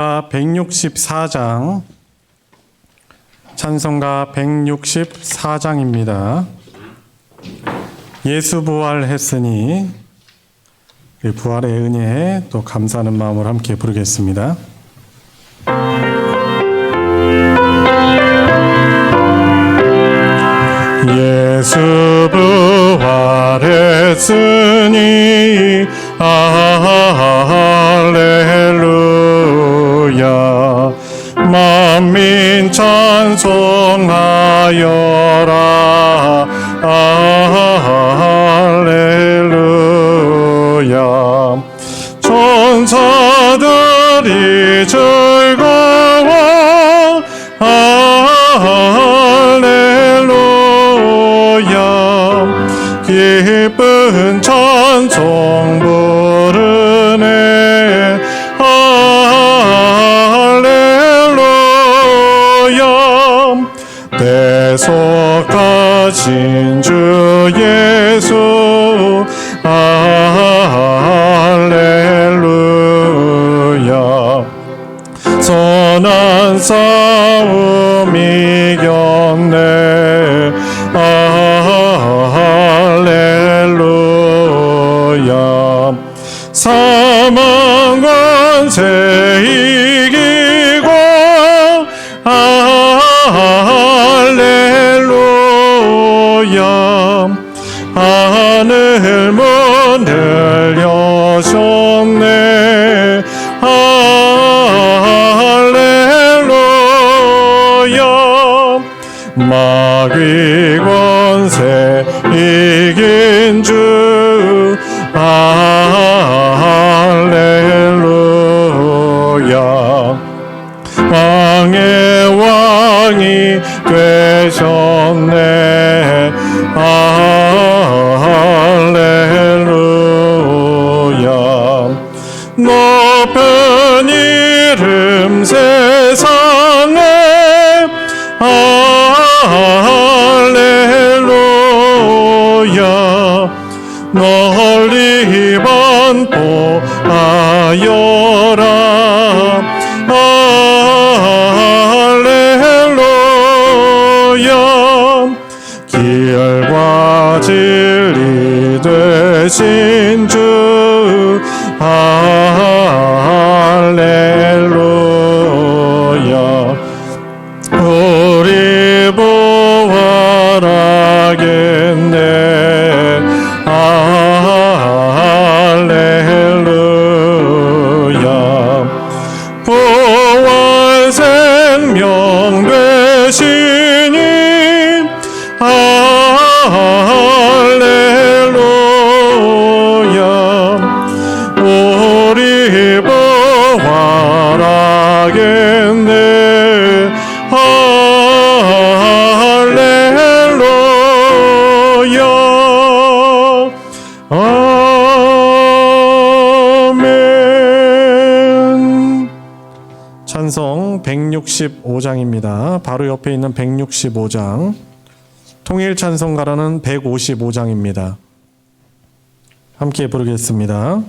164장, 찬송가 164장입니다. 예수 부활했으니 그 부활의 은혜에 또 감사하는 마음으로 함께 부르겠습니다. 예수 부활했으니 할렐루야. 만민 찬송하여라. 할렐루야. 천사들이 즐거워 할렐루야. 기쁜 찬송 부르네. 할렐루야. 대속하신 주 예수 할렐루야. 선한 싸움 이겼네. 할렐루야. 사망 권세 이기고 할렐루야. 하늘 문을 여셨네. 할렐루야. 마귀 권세 이긴 주 할렐루야. 왕의 왕이 되셨네. 할렐루야. 높은 이름 세상에 할렐루야. 널리 반포하여라. 할렐루야. 길과 진리 되신 주 할렐루야. 우리 부활하겠네. 할렐루야. 부활 생명 되시니 할렐루야. 우리 부활하겠네. 할렐루야. 아멘. 찬송 165장입니다. 바로 옆에 있는 165장, 통일 찬송가라는 155장입니다. 함께 부르겠습니다.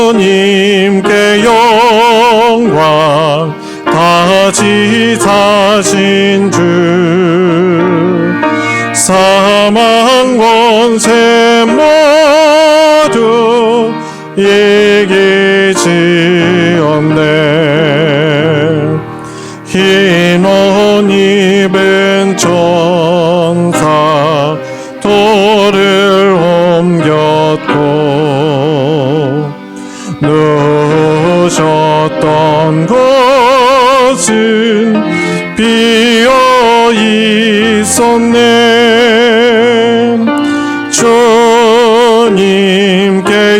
주님께 영광 다시 사신 주 사망 권세 모두 이기시었네. 흰 옷 입은 천사 돌을 옮겼고 누우셨던 곳은 비어 있었네. 주님께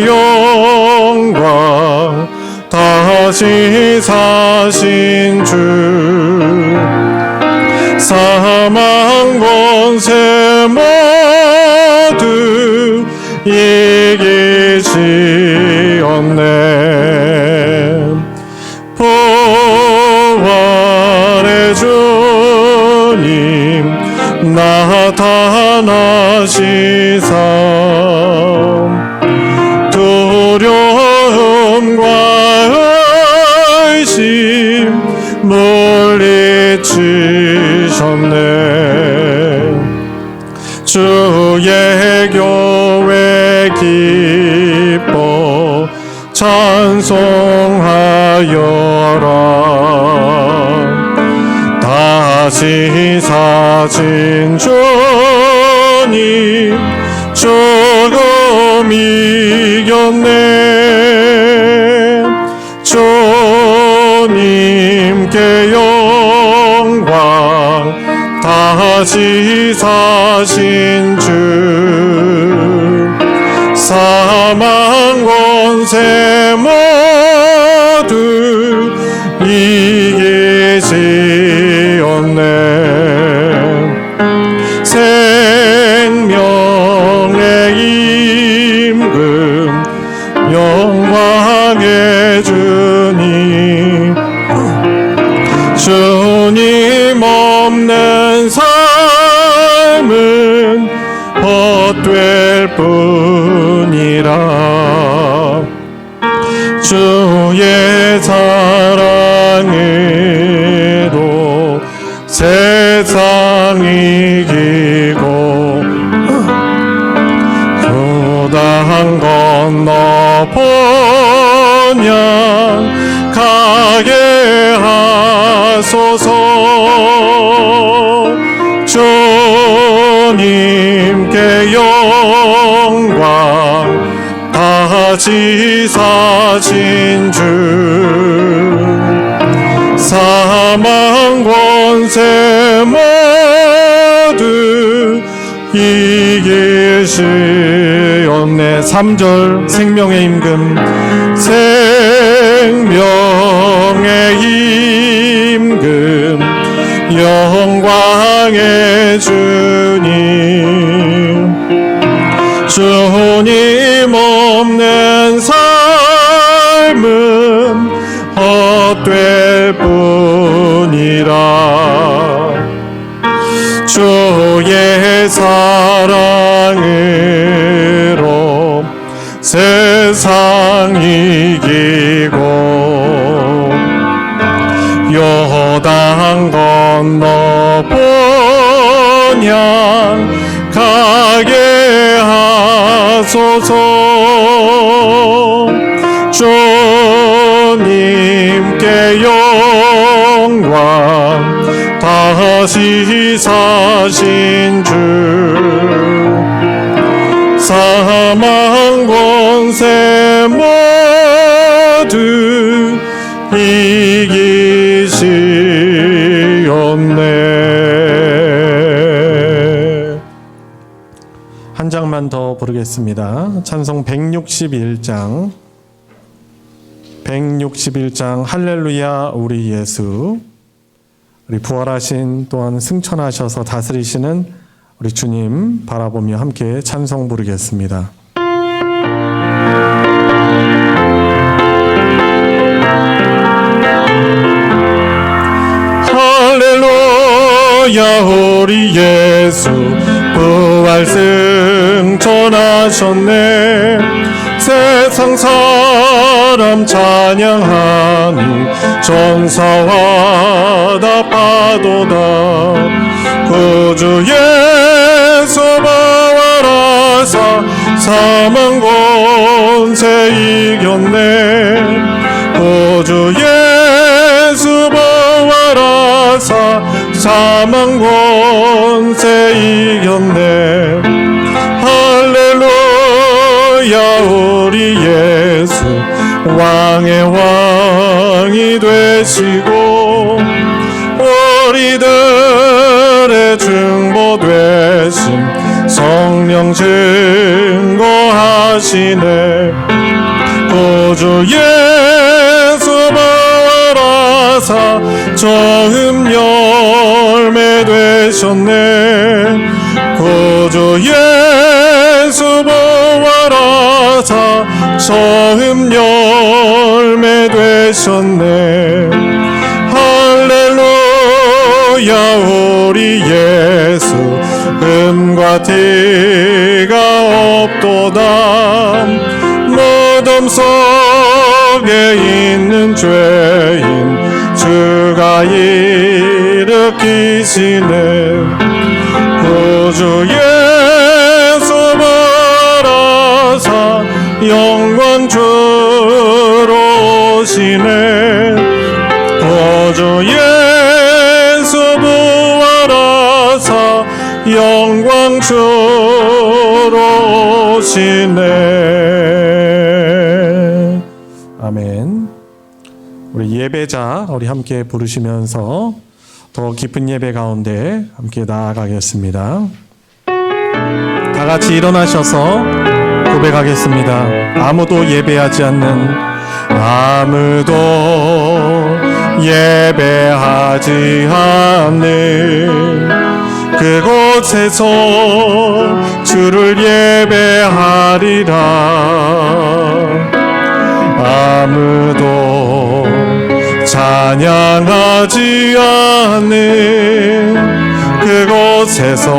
영광 다시 사신 주 사망 권세 모두 이기시었네. 부활의 주 주님 나타나시사 두려움과 의심 물리치셨네. 주의 교회 기뻐 찬송하여라. 다시 사신 주님 조금 이겼네. 주님께 영광. 다시 사신 주 사망 권세 모두 이기시었네. 생명의 임금 영광의 주님 주님 없는 삶은 헛될 뿐이라. 주의 사랑으로 세상 이기고 요단 건너 본향 가게 하소서. 주님께 영광. 다시 사신 주 사망 권세 모두 이기시었네. 3절 생명의 임금. 생명의 임금 영광의 주님 주님 없는 삶은 헛될 뿐이라. 주의 사랑으로 세상 이기고 요단 건너 본향 가게 하소서. 주님께 영광. 다시 사신 주 사망 권세 모두 이기시었네. 한 장만 더 부르겠습니다. 찬송 161장 할렐루야 우리 예수. 우리 부활하신 또한 승천하셔서 다스리시는 우리 주님 바라보며 함께 찬송 부르겠습니다. 할렐루야 우리 예수 부활 승천하셨네. 세상 사람 찬양하니 전사와 답하도다. 구주 예수 부활하사 사망 권세 이겼네. 구주 예수 부활하사 사망 권세 이겼네. 할렐루야 우리 예수 왕의 왕이 되시고 우리들의 중보 되심 성령 증거하시네. 구주 예수 부활하사 처음 열매 되셨네. 구주 예수 부활하사 처음 열매 되셨네. 할렐루야 우리 예수 음과 티가 없도다. 무덤 속에 있는 죄인 주가 일으키시네. 구주 예수 바라사 영광 주로 오시네. 구주 예수 부활하사 영광 주로 오시네. 아멘. 우리 예배자 우리 함께 부르시면서 더 깊은 예배 가운데 함께 나아가겠습니다. 다 같이 일어나셔서 고백하겠습니다. 아무도 예배하지 않는, 아무도 예배하지 않는 그곳에서 주를 예배하리라. 아무도 찬양하지 않는 그곳에서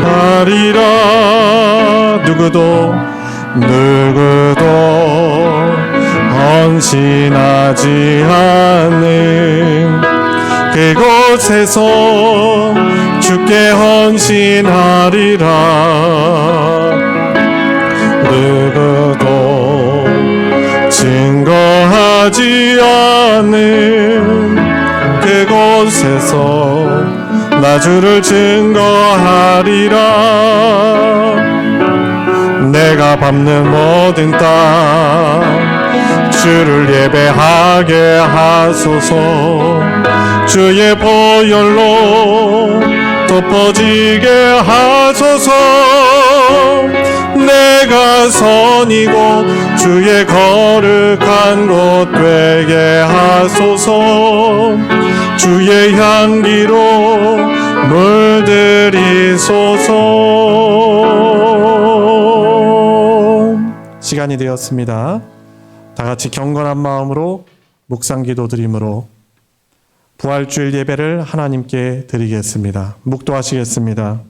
하리라. 누구도 헌신하지 않는 그곳에서 주께 헌신하리라. 누구도 증거하지 않는 그곳에서 나 주를 증거하리라. 내가 밟는 모든 땅 주를 예배하게 하소서. 주의 보혈로 덮어지게 하소서. 내가 선이고 주의 거룩한 곳 되게 하소서. 주의 향기로 물들이소서. 시간이 되었습니다. 다 같이 경건한 마음으로 묵상 기도 드림으로 부활주일 예배를 하나님께 드리겠습니다. 묵도하시겠습니다.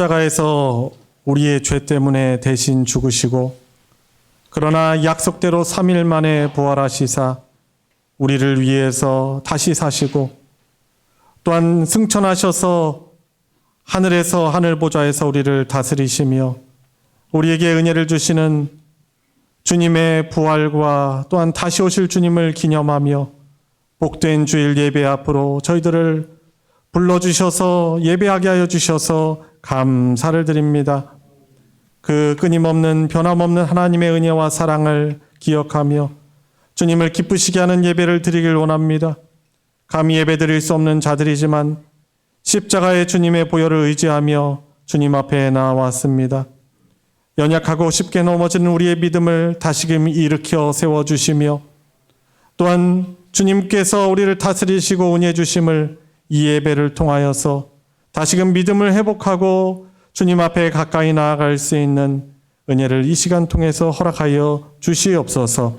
십자가에서 우리의 죄 때문에 대신 죽으시고 그러나 약속대로 3일 만에 부활하시사 우리를 위해서 다시 사시고 또한 승천하셔서 하늘에서 하늘보좌에서 우리를 다스리시며 우리에게 은혜를 주시는 주님의 부활과 또한 다시 오실 주님을 기념하며 복된 주일 예배 앞으로 저희들을 불러주셔서 예배하게 하여 주셔서 감사를 드립니다. 그 끊임없는 변함없는 하나님의 은혜와 사랑을 기억하며 주님을 기쁘시게 하는 예배를 드리길 원합니다. 감히 예배 드릴 수 없는 자들이지만 십자가의 주님의 보혈을 의지하며 주님 앞에 나왔습니다. 연약하고 쉽게 넘어지는 우리의 믿음을 다시금 일으켜 세워주시며 또한 주님께서 우리를 다스리시고 은혜 주심을 이 예배를 통하여서 다시금 믿음을 회복하고 주님 앞에 가까이 나아갈 수 있는 은혜를 이 시간 통해서 허락하여 주시옵소서.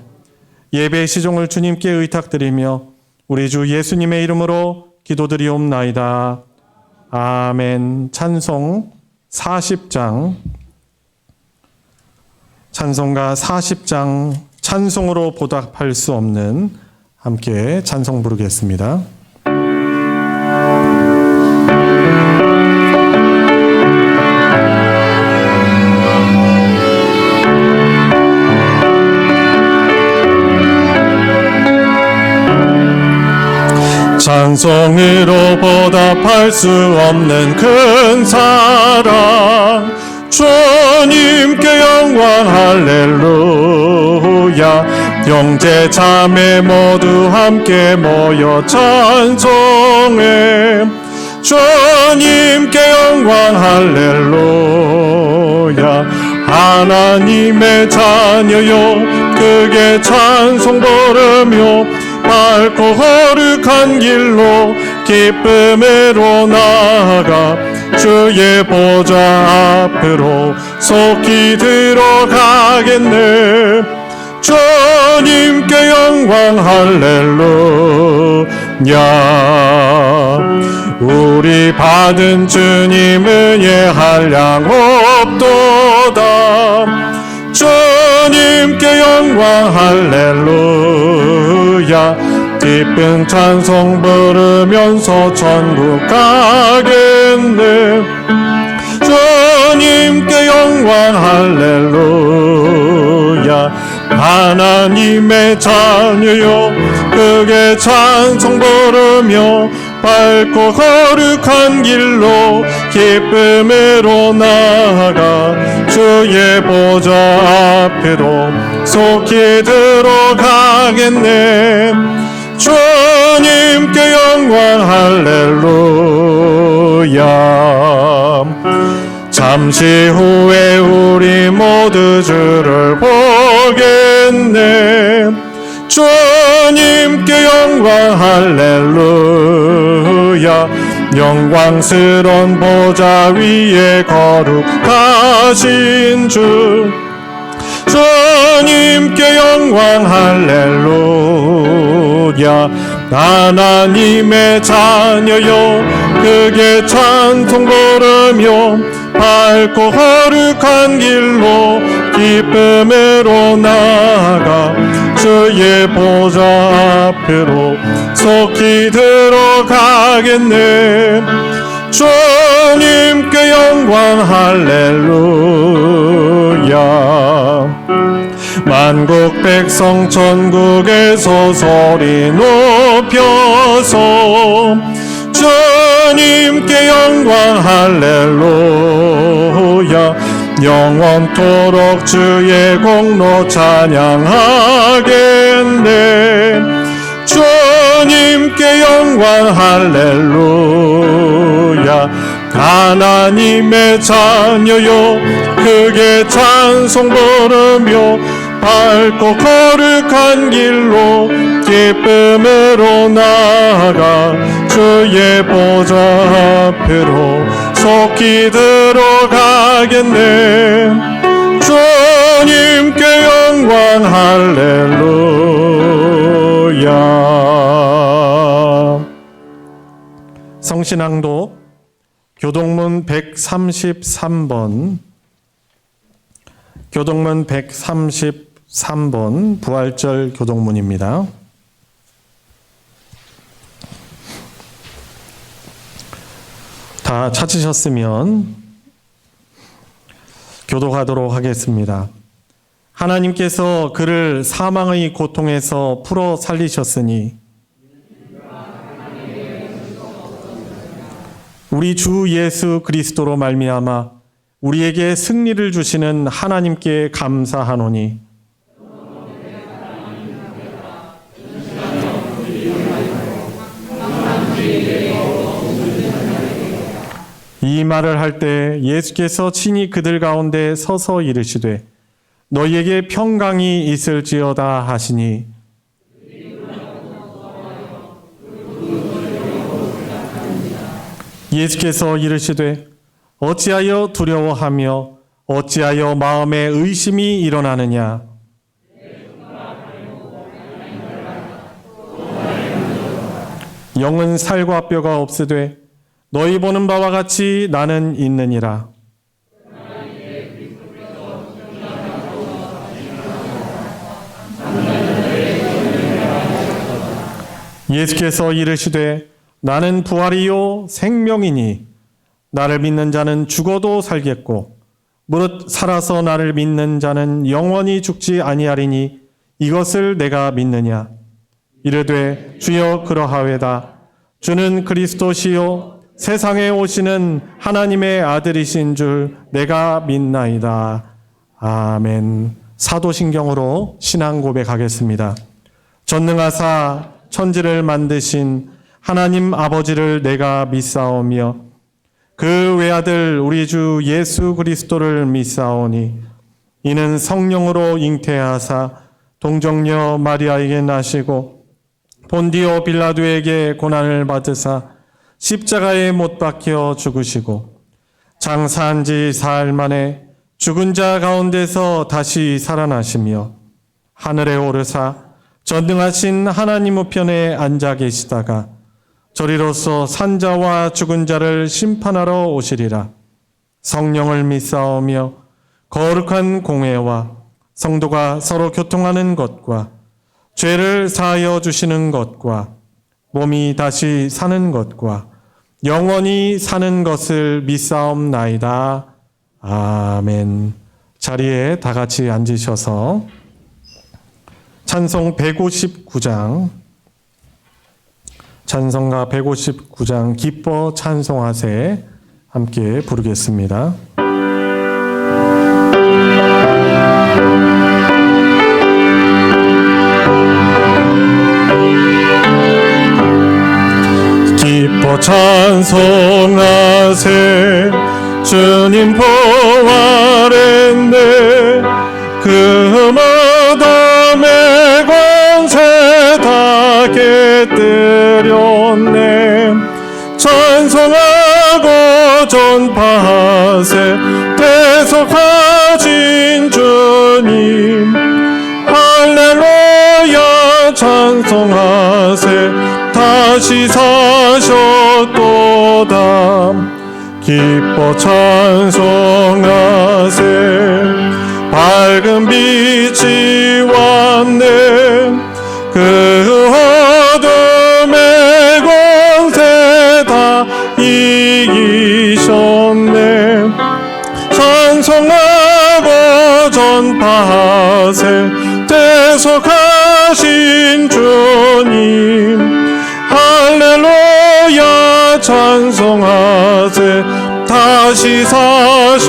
예배의 시종을 주님께 의탁드리며 우리 주 예수님의 이름으로 기도드리옵나이다. 아멘. 찬송 40장 찬송가 40장 찬송으로 보답할 수 없는 함께 찬송 부르겠습니다. 찬송으로 보답할 수 없는 큰 사랑 주님께 영광 할렐루야. 형제 자매 모두 함께 모여 찬송해 주님께 영광 할렐루야. 하나님의 자녀요 크게 찬송 부르며 밝고 거룩한 길로 기쁨으로 나아가 주의 보좌 앞으로 속히 들어가겠네. 주님께 영광 할렐루야. 우리 받은 주님 은혜 한량 없도다. 주님께 영광 할렐루야. 기쁜 찬송 부르면서 천국 가겠네. 주님께 영광 할렐루야. 하나님의 자녀요 크게 찬송 부르며 밝고 거룩한 길로 기쁨으로 나아가 주의 보좌 앞으로 속히 들어가겠네. 주님께 영광 할렐루야. 잠시 후에 우리 모두 주를 보겠네. 주님께 영광 할렐루야. 영광스러운 보좌 위에 거룩하신 주 주님께 영광 할렐루야. 하나님의 자녀요 크게 찬송 부르며 밝고 거룩한 길로 기쁨으로 나아가 주의 보좌 앞으로 속히 들어가겠네. 주님께 영광 할렐루야. 만국 백성 천국에서 소리 높여서 주님께 영광 할렐루야. 영원토록 주의 공로 찬양하겠네. 주님께 영광 할렐루야. 하나님의 자녀요 크게 찬송 부르며 밝고 거룩한 길로 기쁨으로 나아가 주의 보좌 앞으로 속히 들어가겠네. 주님께 영광 할렐루야. 성신앙도 교동문 133번 교동문 133번 부활절 교동문입니다. 다 찾으셨으면 교독하도록 하겠습니다. 하나님께서 그를 사망의 고통에서 풀어 살리셨으니 우리 주 예수 그리스도로 말미암아 우리에게 승리를 주시는 하나님께 감사하노니 이 말을 할 때 예수께서 친히 그들 가운데 서서 이르시되 너희에게 평강이 있을지어다 하시니 예수께서 이르시되 어찌하여 두려워하며 어찌하여 마음에 의심이 일어나느냐. 영은 살과 뼈가 없으되 너희 보는 바와 같이 나는 있느니라. 예수께서 이르시되 나는 부활이요 생명이니 나를 믿는 자는 죽어도 살겠고 무릇 살아서 나를 믿는 자는 영원히 죽지 아니하리니 이것을 내가 믿느냐. 이르되 주여 그러하외다. 주는 그리스도시요 세상에 오시는 하나님의 아들이신 줄 내가 믿나이다. 아멘. 사도신경으로 신앙 고백하겠습니다. 전능하사 천지를 만드신 하나님 아버지를 내가 믿사오며 그 외아들 우리 주 예수 그리스도를 믿사오니 이는 성령으로 잉태하사 동정녀 마리아에게 나시고 본디오 빌라도에게 고난을 받으사 십자가에 못 박혀 죽으시고 장사한 지 사흘 만에 죽은 자 가운데서 다시 살아나시며 하늘에 오르사 전능하신 하나님 우편에 앉아 계시다가 저리로서 산자와 죽은 자를 심판하러 오시리라. 성령을 믿사오며 거룩한 공회와 성도가 서로 교통하는 것과 죄를 사하여 주시는 것과 몸이 다시 사는 것과 영원히 사는 것을 믿사옵나이다. 아멘. 자리에 다 같이 앉으셔서 찬송 159장, 찬송가 159장 기뻐 찬송하세 함께 부르겠습니다. 기뻐 찬송하세 주님 부활했네 그 무덤의 권세 다 깨뜨렸네 찬송하고 전파하세 대속하신 주님 할렐루야 찬송하세 다시 사셨도다 기뻐 찬송하세 밝은 빛이 왔네 그 어둠의 권세 다 이기셨네 찬송하고 전파하세 대속하신 주님 할렐루야 찬송하세 다시 사셨도다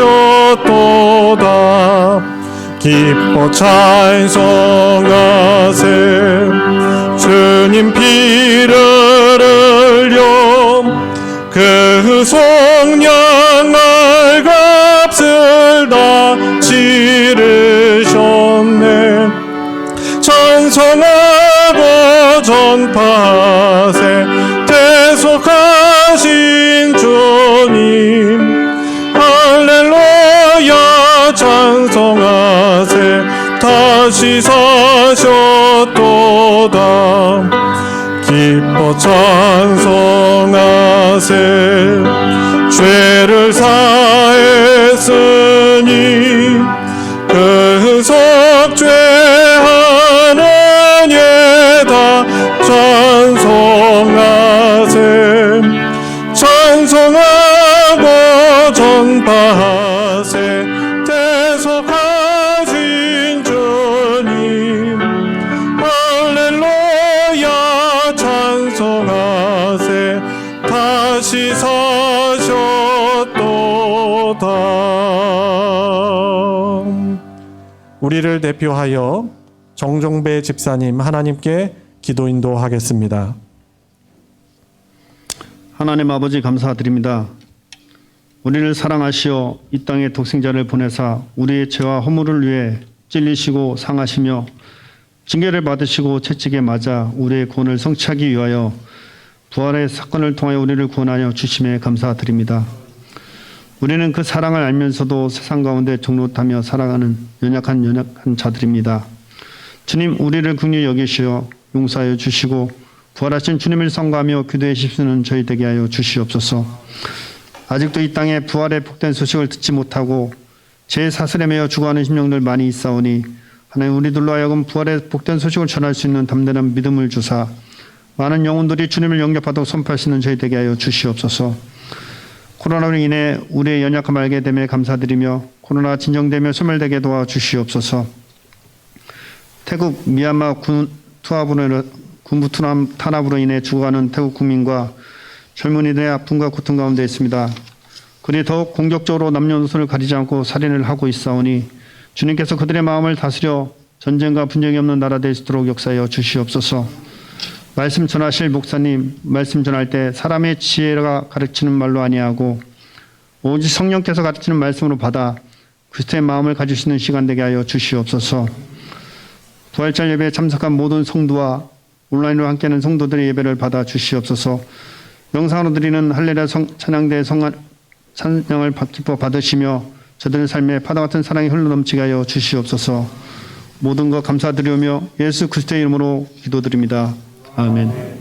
기뻐 찬송하세 주님 피를 흘려 그 속량할 값을 다 치르셨네 찬송하고 전파하세 대속하신 주님 할렐루야 찬송하세 다시 사셨도다 기뻐 찬송하세 죄를 사했으니 그 속죄하는 예다 찬송하세 찬송하고 전파하세 대속하신 주님 할렐루야 찬송하세 다시 사셨도다. 우리를 대표하여 정종배 집사님 하나님께 기도 인도하겠습니다. 하나님 아버지 감사드립니다. 우리를 사랑하시어 이 땅에 독생자를 보내사 우리의 죄와 허물을 위해 찔리시고 상하시며 징계를 받으시고 채찍에 맞아 우리의 구원을 성취하기 위하여 부활의 사건을 통하여 우리를 구원하여 주심에 감사드립니다. 우리는 그 사랑을 알면서도 세상 가운데 종노릇하며 살아가는 연약한 자들입니다. 주님, 우리를 긍휼히 여기시어 용서하여 주시고 부활하신 주님을 성가하며 기도해 주시는 저희 되게 하여 주시옵소서. 아직도 이 땅에 부활의 복된 소식을 듣지 못하고 제 사슬에 매여 죽어가는 심령들 많이 있사오니 하나님, 우리들로 하여금 부활의 복된 소식을 전할 수 있는 담대한 믿음을 주사 많은 영혼들이 주님을 영접하도록 선포하시는 저희 되게 하여 주시옵소서. 코로나로 인해 우리의 연약함을 알게 됨에 감사드리며 코로나가 진정되며 소멸되게 도와주시옵소서. 태국 미얀마 군 투하군으로 군부 탄압으로 인해 죽어가는 태국 국민과 젊은이들의 아픔과 고통 가운데 있습니다. 그들이 더욱 공격적으로 남녀노소를 가리지 않고 살인을 하고 있사오니 주님께서 그들의 마음을 다스려 전쟁과 분쟁이 없는 나라 될 수 있도록 역사하여 주시옵소서. 말씀 전하실 목사님, 말씀 전할 때 사람의 지혜가 가르치는 말로 아니하고 오직 성령께서 가르치는 말씀으로 받아 그리스도의 마음을 가질 수 있는 시간 되게 하여 주시옵소서. 부활절 예배에 참석한 모든 성도와 온라인으로 함께하는 성도들의 예배를 받아 주시옵소서. 영상으로 드리는 할렐루야 찬양대 찬양을 기뻐 받으시며 저들의 삶에 파도 같은 사랑이 흘러넘치게 하여 주시옵소서. 모든 것 감사드리며 예수 그리스도의 이름으로 기도드립니다. 아멘.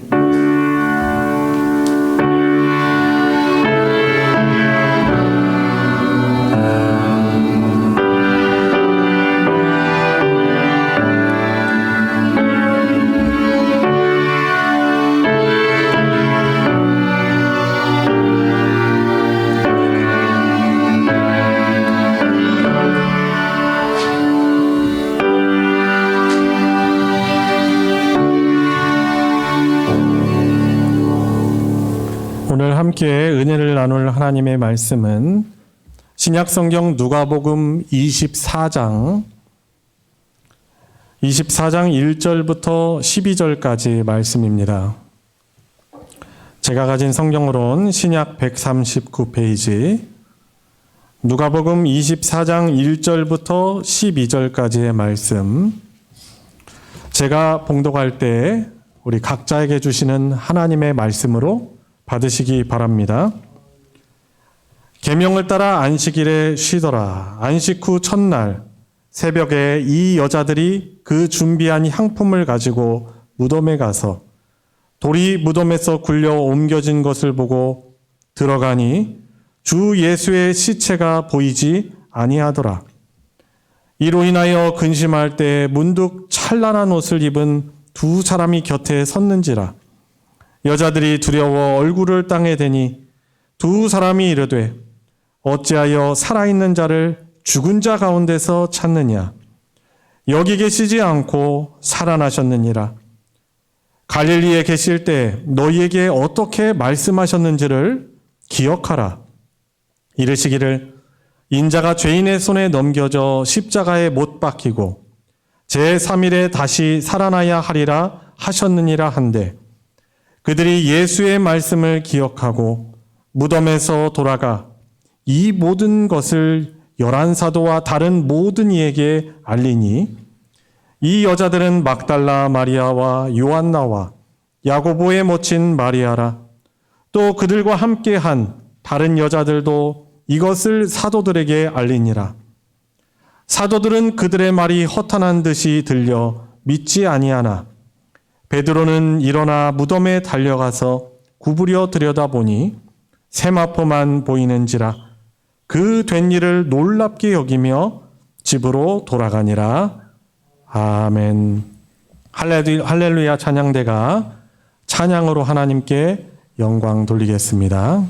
오늘 함께 은혜를 나눌 하나님의 말씀은 신약성경 누가복음 24장 1절부터 12절까지 말씀입니다. 제가 가진 성경으로는 신약 139페이지 누가복음 24장 1절부터 12절까지의 말씀, 제가 봉독할 때 우리 각자에게 주시는 하나님의 말씀으로 받으시기 바랍니다. 계명을 따라 안식일에 쉬더라. 안식 후 첫날 새벽에 이 여자들이 그 준비한 향품을 가지고 무덤에 가서 돌이 무덤에서 굴려 옮겨진 것을 보고 들어가니 주 예수의 시체가 보이지 아니하더라. 이로 인하여 근심할 때 문득 찬란한 옷을 입은 두 사람이 곁에 섰는지라. 여자들이 두려워 얼굴을 땅에 대니 두 사람이 이르되 어찌하여 살아있는 자를 죽은 자 가운데서 찾느냐. 여기 계시지 않고 살아나셨느니라. 갈릴리에 계실 때 너희에게 어떻게 말씀하셨는지를 기억하라. 이르시기를 인자가 죄인의 손에 넘겨져 십자가에 못 박히고 제3일에 다시 살아나야 하리라 하셨느니라 한데, 그들이 예수의 말씀을 기억하고 무덤에서 돌아가 이 모든 것을 11사도와 다른 모든 이에게 알리니, 이 여자들은 막달라 마리아와 요한나와 야고보의 모친 마리아라. 또 그들과 함께한 다른 여자들도 이것을 사도들에게 알리니라. 사도들은 그들의 말이 허탄한 듯이 들려 믿지 아니하나 베드로는 일어나 무덤에 달려가서 구부려 들여다보니 세마포만 보이는지라. 그 된 일을 놀랍게 여기며 집으로 돌아가니라. 아멘. 할렐루야 찬양대가 찬양으로 하나님께 영광 돌리겠습니다.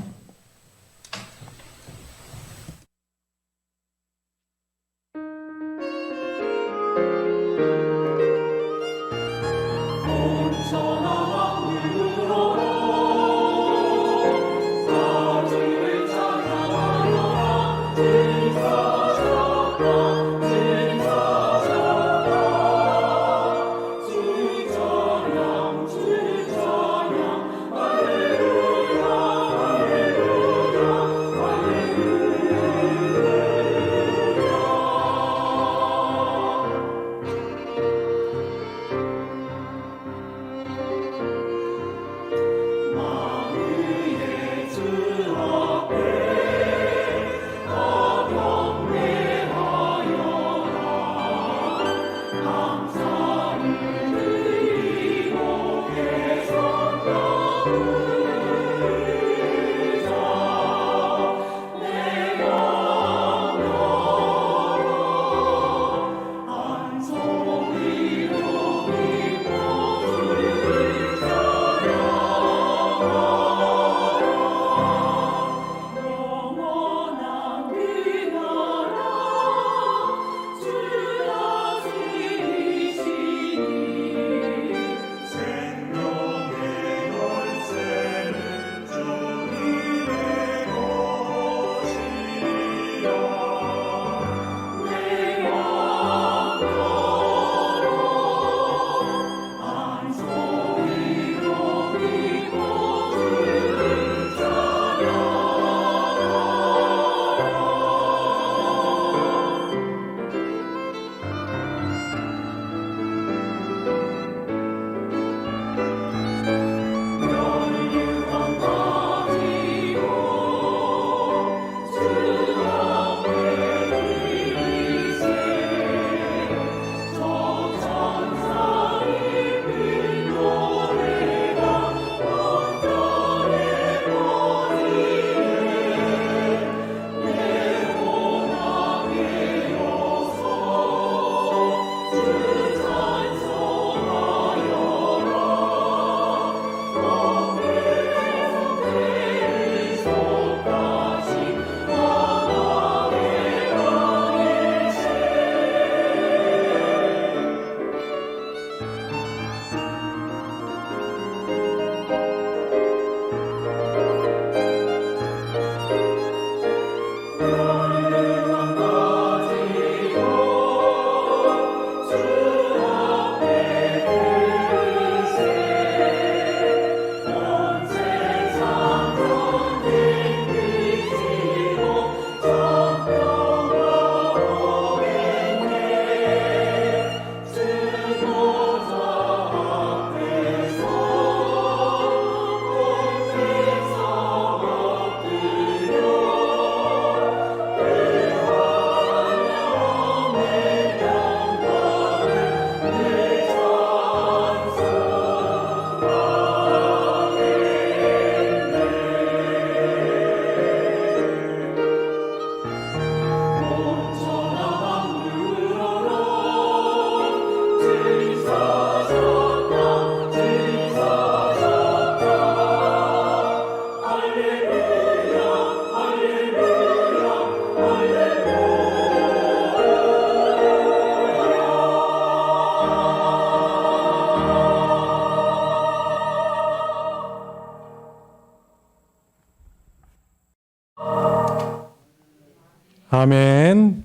아멘.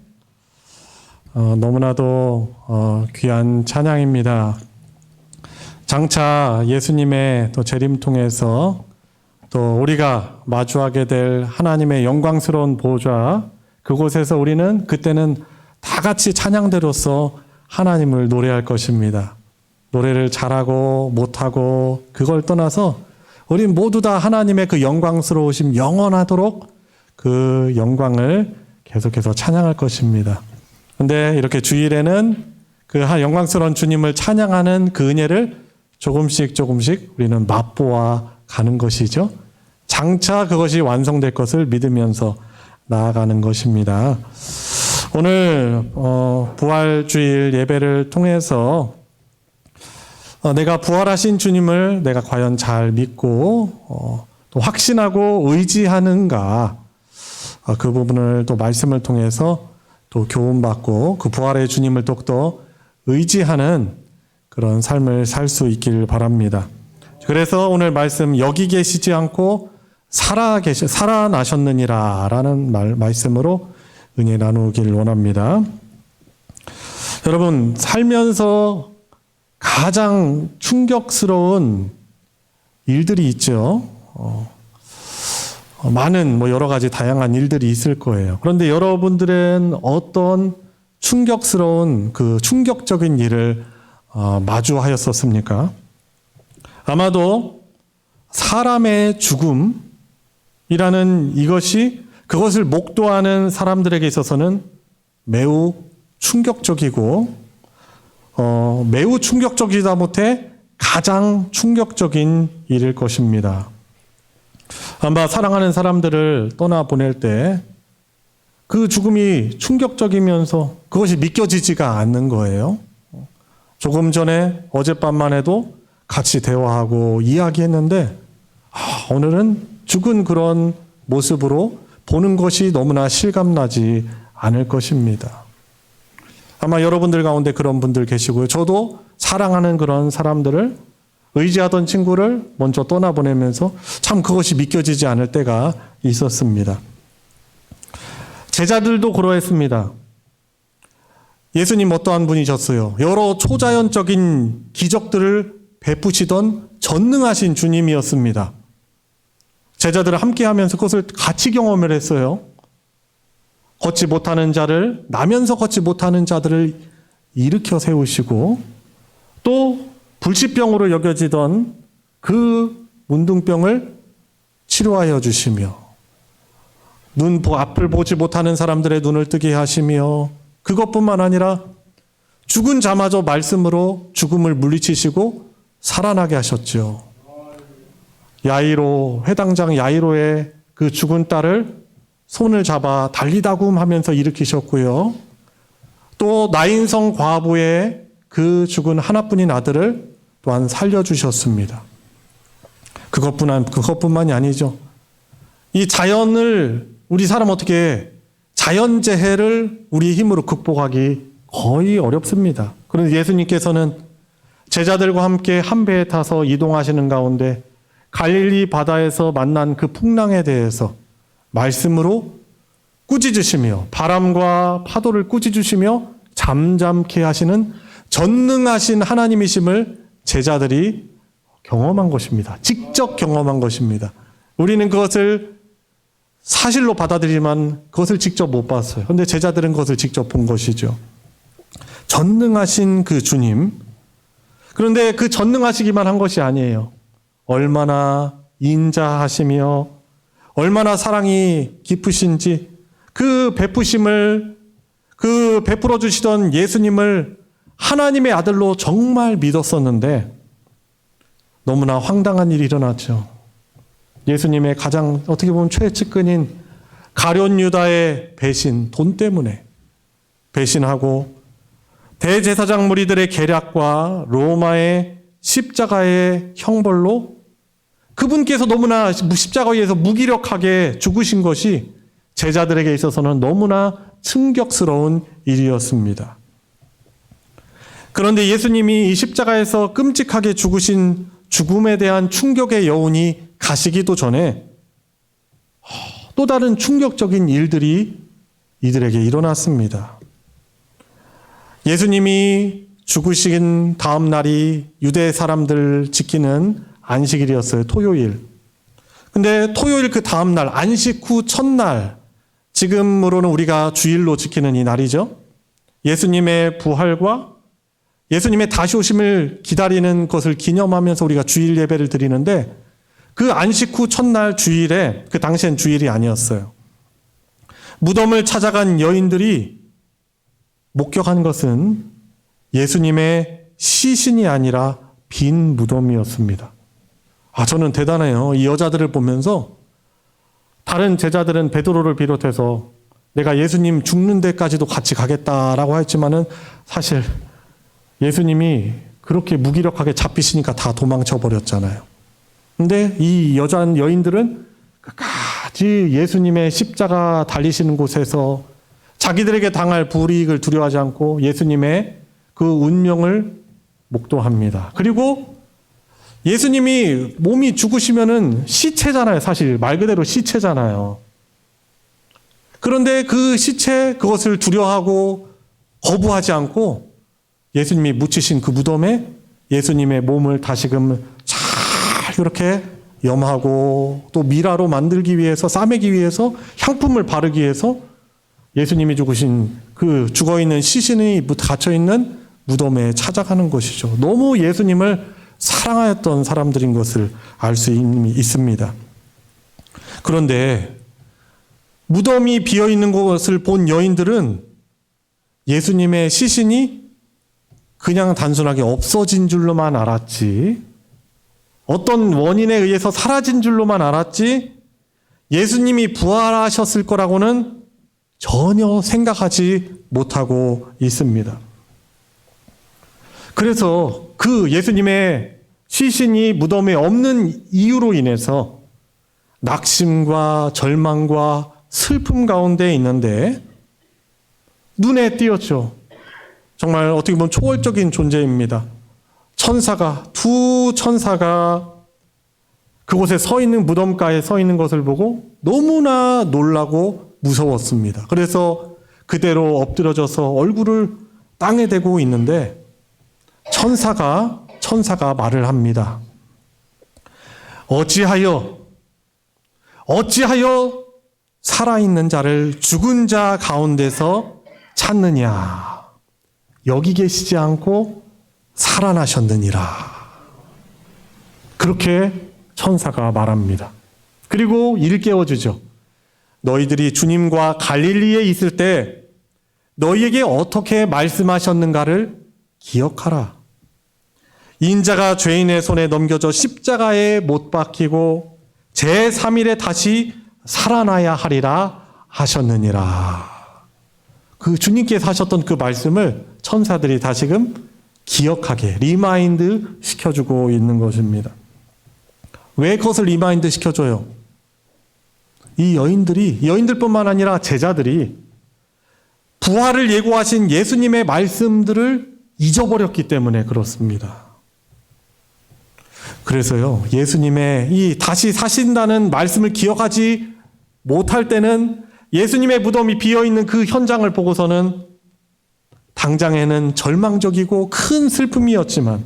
너무나도 귀한 찬양입니다. 장차 예수님의 또 재림 통해서 또 우리가 마주하게 될 하나님의 영광스러운 보좌, 그곳에서 우리는 그때는 다 같이 찬양대로서 하나님을 노래할 것입니다. 노래를 잘하고 못하고 그걸 떠나서 우리 모두 다 하나님의 그 영광스러우심 영원하도록 그 영광을 계속해서 찬양할 것입니다. 근데 이렇게 주일에는 그 영광스러운 주님을 찬양하는 그 은혜를 조금씩 우리는 맛보아 가는 것이죠. 장차 그것이 완성될 것을 믿으면서 나아가는 것입니다. 오늘 부활주일 예배를 통해서 내가 부활하신 주님을 내가 과연 잘 믿고 또 확신하고 의지하는가, 그 부분을 또 말씀을 통해서 또 교훈받고 그 부활의 주님을 더욱더 의지하는 그런 삶을 살 수 있기를 바랍니다. 그래서 오늘 말씀 여기 계시지 않고 살아나셨느니라 라는 말씀으로 은혜 나누길 원합니다. 여러분, 살면서 가장 충격스러운 일들이 있죠. 많은 여러 가지 다양한 일들이 있을 거예요. 그런데 여러분들은 어떤 충격스러운 그 충격적인 일을 마주하였었습니까? 아마도 사람의 죽음이라는 이것이 그것을 목도하는 사람들에게 있어서는 매우 충격적이고 매우 충격적이다 못해 가장 충격적인 일일 것입니다. 아마 사랑하는 사람들을 떠나보낼 때 그 죽음이 충격적이면서 그것이 믿겨지지가 않는 거예요. 조금 전에 어젯밤만 해도 같이 대화하고 이야기했는데 오늘은 죽은 그런 모습으로 보는 것이 너무나 실감나지 않을 것입니다. 아마 여러분들 가운데 그런 분들 계시고요. 저도 사랑하는 그런 사람들을, 의지하던 친구를 먼저 떠나보내면서 참 그것이 믿겨지지 않을 때가 있었습니다. 제자들도 그러했습니다. 예수님 어떠한 분이셨어요? 여러 초자연적인 기적들을 베푸시던 전능하신 주님이었습니다. 제자들을 함께하면서 그것을 같이 경험을 했어요. 걷지 못하는 자를, 나면서 걷지 못하는 자들을 일으켜 세우시고, 또 불치병으로 여겨지던 그 문둥병을 치료하여 주시며, 앞을 보지 못하는 사람들의 눈을 뜨게 하시며, 그것뿐만 아니라 죽은 자마저 말씀으로 죽음을 물리치시고 살아나게 하셨죠. 회당장 야이로의 그 죽은 딸을 손을 잡아 달리다굼 하면서 일으키셨고요. 또 나인성 과부의 그 죽은 하나뿐인 아들을 또한 살려주셨습니다. 그것뿐만이 아니죠. 이 우리 사람 어떻게 자연재해를 우리 힘으로 극복하기 거의 어렵습니다. 그런데 예수님께서는 제자들과 함께 한 배에 타서 이동하시는 가운데 갈릴리 바다에서 만난 그 풍랑에 대해서 말씀으로 꾸짖으시며 바람과 파도를 꾸짖으시며 잠잠케 하시는 전능하신 하나님이심을 제자들이 경험한 것입니다. 직접 경험한 것입니다. 우리는 그것을 사실로 받아들이지만 그것을 직접 못 봤어요. 그런데 제자들은 그것을 직접 본 것이죠. 전능하신 그 주님. 그런데 그 전능하시기만 한 것이 아니에요. 얼마나 인자하시며 얼마나 사랑이 깊으신지 그 베푸심을, 그 베풀어 주시던 예수님을 하나님의 아들로 정말 믿었었는데 너무나 황당한 일이 일어났죠. 예수님의 가장 어떻게 보면 최측근인 가룟 유다의 배신, 돈 때문에 배신하고 대제사장 무리들의 계략과 로마의 십자가의 형벌로 그분께서 너무나 십자가 위에서 무기력하게 죽으신 것이 제자들에게 있어서는 너무나 충격스러운 일이었습니다. 그런데 예수님이 이 십자가에서 끔찍하게 죽으신 죽음에 대한 충격의 여운이 가시기도 전에 또 다른 충격적인 일들이 이들에게 일어났습니다. 예수님이 죽으신 다음 날이 유대 사람들 지키는 안식일이었어요. 토요일. 근데 토요일 그 다음 날, 안식 후 첫날, 지금으로는 우리가 주일로 지키는 이 날이죠. 예수님의 부활과 예수님의 다시 오심을 기다리는 것을 기념하면서 우리가 주일 예배를 드리는데, 그 안식 후 첫날 주일에, 그 당시엔 주일이 아니었어요. 무덤을 찾아간 여인들이 목격한 것은 예수님의 시신이 아니라 빈 무덤이었습니다. 저는 대단해요. 이 여자들을 보면서 다른 제자들은 베드로를 비롯해서 내가 예수님 죽는 데까지도 같이 가겠다라고 했지만은 사실 예수님이 그렇게 무기력하게 잡히시니까 다 도망쳐 버렸잖아요. 근데 이 여인들은 끝까지 예수님의 십자가 달리시는 곳에서 자기들에게 당할 불이익을 두려워하지 않고 예수님의 그 운명을 목도합니다. 그리고 예수님이 몸이 죽으시면은 시체잖아요. 사실 말 그대로 시체잖아요. 그런데 그 시체, 그것을 두려워하고 거부하지 않고 예수님이 묻히신 그 무덤에 예수님의 몸을 다시금 잘 이렇게 염하고 또 미라로 만들기 위해서, 싸매기 위해서, 향품을 바르기 위해서 예수님이 죽으신 그 죽어있는 시신이 갇혀있는 무덤에 찾아가는 것이죠. 너무 예수님을 사랑하였던 사람들인 것을 알 수 있습니다. 그런데 무덤이 비어있는 것을 본 여인들은 예수님의 시신이 그냥 단순하게 없어진 줄로만 알았지, 어떤 원인에 의해서 사라진 줄로만 알았지, 예수님이 부활하셨을 거라고는 전혀 생각하지 못하고 있습니다. 그래서 그 예수님의 시신이 무덤에 없는 이유로 인해서 낙심과 절망과 슬픔 가운데 있는데 눈에 띄었죠. 정말 어떻게 보면 초월적인 존재입니다. 두 천사가 그곳에 서 있는, 무덤가에 서 있는 것을 보고 너무나 놀라고 무서웠습니다. 그래서 그대로 엎드려져서 얼굴을 땅에 대고 있는데 천사가 말을 합니다. 어찌하여 살아있는 자를 죽은 자 가운데서 찾느냐? 여기 계시지 않고 살아나셨느니라. 그렇게 천사가 말합니다. 그리고 일깨워주죠. 너희들이 주님과 갈릴리에 있을 때 너희에게 어떻게 말씀하셨는가를 기억하라. 인자가 죄인의 손에 넘겨져 십자가에 못 박히고 제3일에 다시 살아나야 하리라 하셨느니라. 그 주님께서 하셨던 그 말씀을 천사들이 다시금 기억하게 리마인드 시켜주고 있는 것입니다. 왜 그것을 리마인드 시켜줘요? 이 여인들뿐만 아니라 제자들이 부활을 예고하신 예수님의 말씀들을 잊어버렸기 때문에 그렇습니다. 그래서요, 예수님의 이 다시 사신다는 말씀을 기억하지 못할 때는 예수님의 무덤이 비어있는 그 현장을 보고서는 당장에는 절망적이고 큰 슬픔이었지만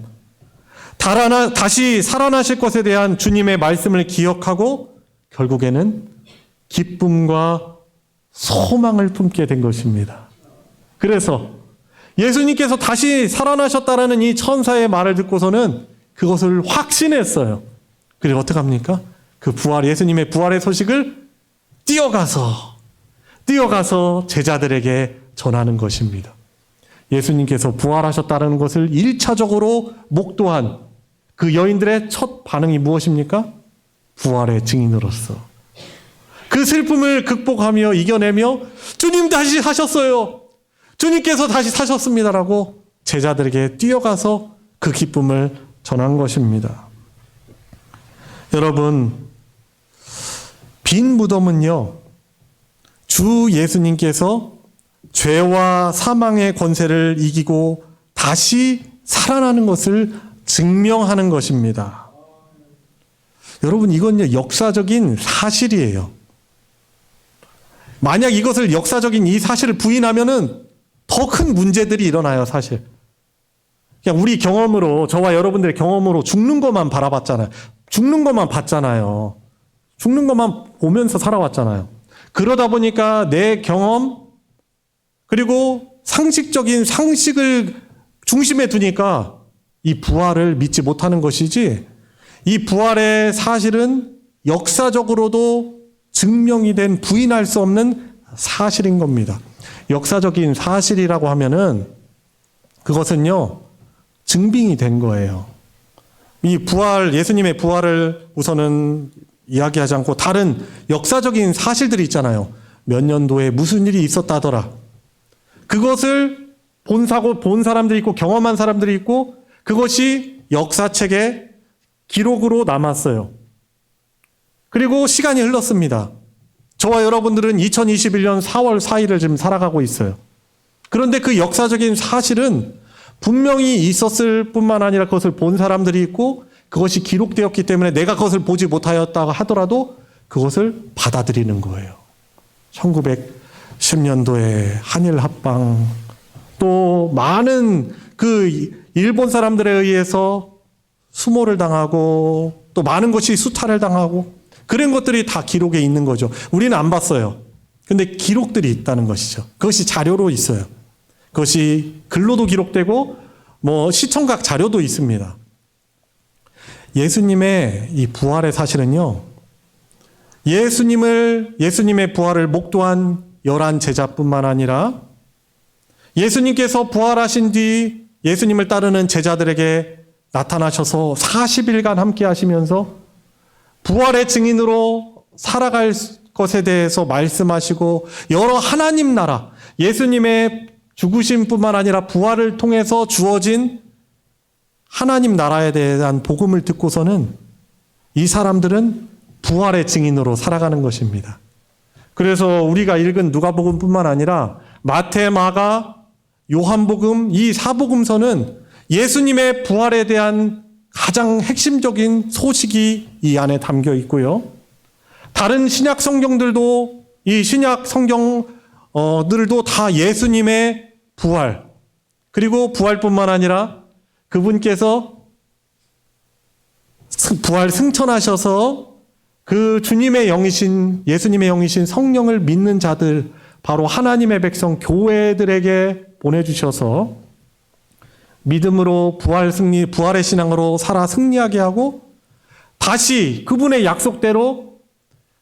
다시 살아나실 것에 대한 주님의 말씀을 기억하고 결국에는 기쁨과 소망을 품게 된 것입니다. 그래서 예수님께서 다시 살아나셨다라는 이 천사의 말을 듣고서는 그것을 확신했어요. 그리고 어떻게 합니까? 그 예수님의 부활의 소식을 뛰어가서 제자들에게 전하는 것입니다. 예수님께서 부활하셨다는 것을 1차적으로 목도한 그 여인들의 첫 반응이 무엇입니까? 부활의 증인으로서 그 슬픔을 극복하며 이겨내며 주님 다시 사셨어요. 주님께서 다시 사셨습니다라고 제자들에게 뛰어가서 그 기쁨을 전한 것입니다. 여러분, 빈 무덤은요, 주 예수님께서 죄와 사망의 권세를 이기고 다시 살아나는 것을 증명하는 것입니다. 여러분, 이건 역사적인 사실이에요. 만약 이것을 역사적인 이 사실을 부인하면은 더 큰 문제들이 일어나요, 사실. 그냥 우리 경험으로, 저와 여러분들의 경험으로 죽는 것만 바라봤잖아요. 죽는 것만 봤잖아요. 죽는 것만 보면서 살아왔잖아요. 그러다 보니까 내 경험, 그리고 상식적인 상식을 중심에 두니까 이 부활을 믿지 못하는 것이지, 이 부활의 사실은 역사적으로도 증명이 된 부인할 수 없는 사실인 겁니다. 역사적인 사실이라고 하면은 그것은요, 증빙이 된 거예요. 이 부활, 예수님의 부활을 우선은 이야기하지 않고 다른 역사적인 사실들이 있잖아요. 몇 년도에 무슨 일이 있었다더라. 그것을 본 사람들이 있고 경험한 사람들이 있고 그것이 역사책에 기록으로 남았어요. 그리고 시간이 흘렀습니다. 저와 여러분들은 2021년 4월 4일을 지금 살아가고 있어요. 그런데 그 역사적인 사실은 분명히 있었을 뿐만 아니라 그것을 본 사람들이 있고 그것이 기록되었기 때문에 내가 그것을 보지 못하였다고 하더라도 그것을 받아들이는 거예요. 1910년도에 한일 합방, 또 많은 그 일본 사람들에 의해서 수모를 당하고 또 많은 것이 수탈을 당하고 그런 것들이 다 기록에 있는 거죠. 우리는 안 봤어요. 근데 기록들이 있다는 것이죠. 그것이 자료로 있어요. 그것이 글로도 기록되고 뭐 시청각 자료도 있습니다. 예수님의 이 부활의 사실은요, 예수님의 부활을 목도한 11 제자뿐만 아니라 예수님께서 부활하신 뒤 예수님을 따르는 제자들에게 나타나셔서 40일간 함께 하시면서 부활의 증인으로 살아갈 것에 대해서 말씀하시고 여러 하나님 나라, 예수님의 죽으심뿐만 아니라 부활을 통해서 주어진 하나님 나라에 대한 복음을 듣고서는 이 사람들은 부활의 증인으로 살아가는 것입니다. 그래서 우리가 읽은 누가복음뿐만 아니라 마태, 마가, 요한복음 이 사복음서는 예수님의 부활에 대한 가장 핵심적인 소식이 이 안에 담겨 있고요. 다른 신약 성경들도 이 신약 성경들도 다 예수님의 부활, 그리고 부활뿐만 아니라 그분께서 부활 승천하셔서 그 주님의 영이신, 예수님의 영이신 성령을 믿는 자들, 바로 하나님의 백성 교회들에게 보내주셔서 믿음으로 부활의 신앙으로 살아 승리하게 하고 다시 그분의 약속대로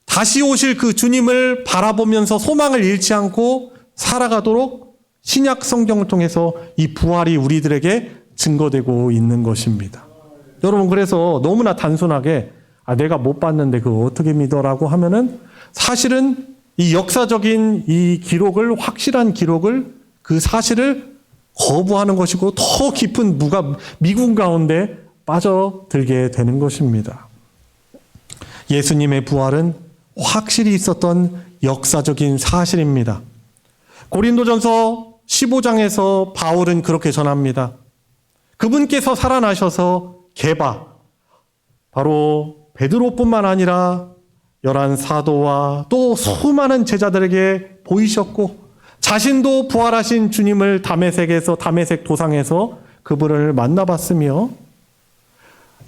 다시 오실 그 주님을 바라보면서 소망을 잃지 않고 살아가도록 신약 성경을 통해서 이 부활이 우리들에게 증거되고 있는 것입니다. 여러분, 그래서 너무나 단순하게 내가 못 봤는데 그거 어떻게 믿어라고 하면은 사실은 이 역사적인 이 기록을, 확실한 기록을, 그 사실을 거부하는 것이고 더 깊은 미군 가운데 빠져들게 되는 것입니다. 예수님의 부활은 확실히 있었던 역사적인 사실입니다. 고린도전서 15장에서 바울은 그렇게 전합니다. 그분께서 살아나셔서 바로 베드로뿐만 아니라 11 사도와 또 수많은 제자들에게 보이셨고 자신도 부활하신 주님을 다메섹 도상에서 그분을 만나봤으며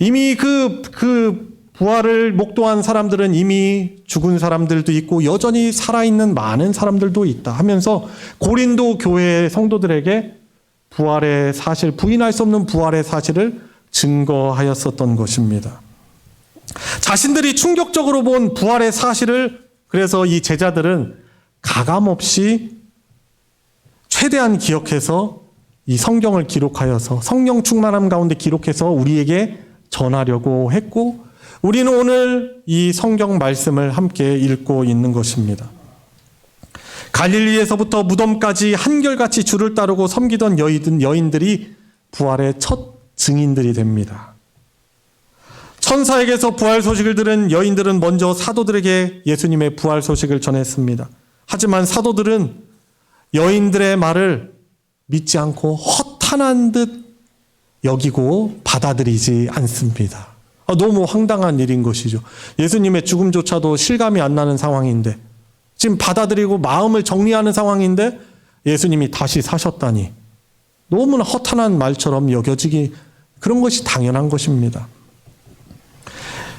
이미 그 부활을 목도한 사람들은 이미 죽은 사람들도 있고 여전히 살아있는 많은 사람들도 있다 하면서 고린도 교회의 성도들에게 부활의 사실, 부인할 수 없는 부활의 사실을 증거하였었던 것입니다. 자신들이 충격적으로 본 부활의 사실을 그래서 이 제자들은 가감없이 최대한 기억해서 이 성경을 기록하여서 성령 충만함 가운데 기록해서 우리에게 전하려고 했고 우리는 오늘 이 성경 말씀을 함께 읽고 있는 것입니다. 갈릴리에서부터 무덤까지 한결같이 줄을 따르고 섬기던 여인들이 부활의 첫 증인들이 됩니다. 천사에게서 부활 소식을 들은 여인들은 먼저 사도들에게 예수님의 부활 소식을 전했습니다. 하지만 사도들은 여인들의 말을 믿지 않고 허탄한 듯 여기고 받아들이지 않습니다. 너무 황당한 일인 것이죠. 예수님의 죽음조차도 실감이 안 나는 상황인데 지금 받아들이고 마음을 정리하는 상황인데 예수님이 다시 사셨다니 너무나 허탄한 말처럼 여겨지기, 그런 것이 당연한 것입니다.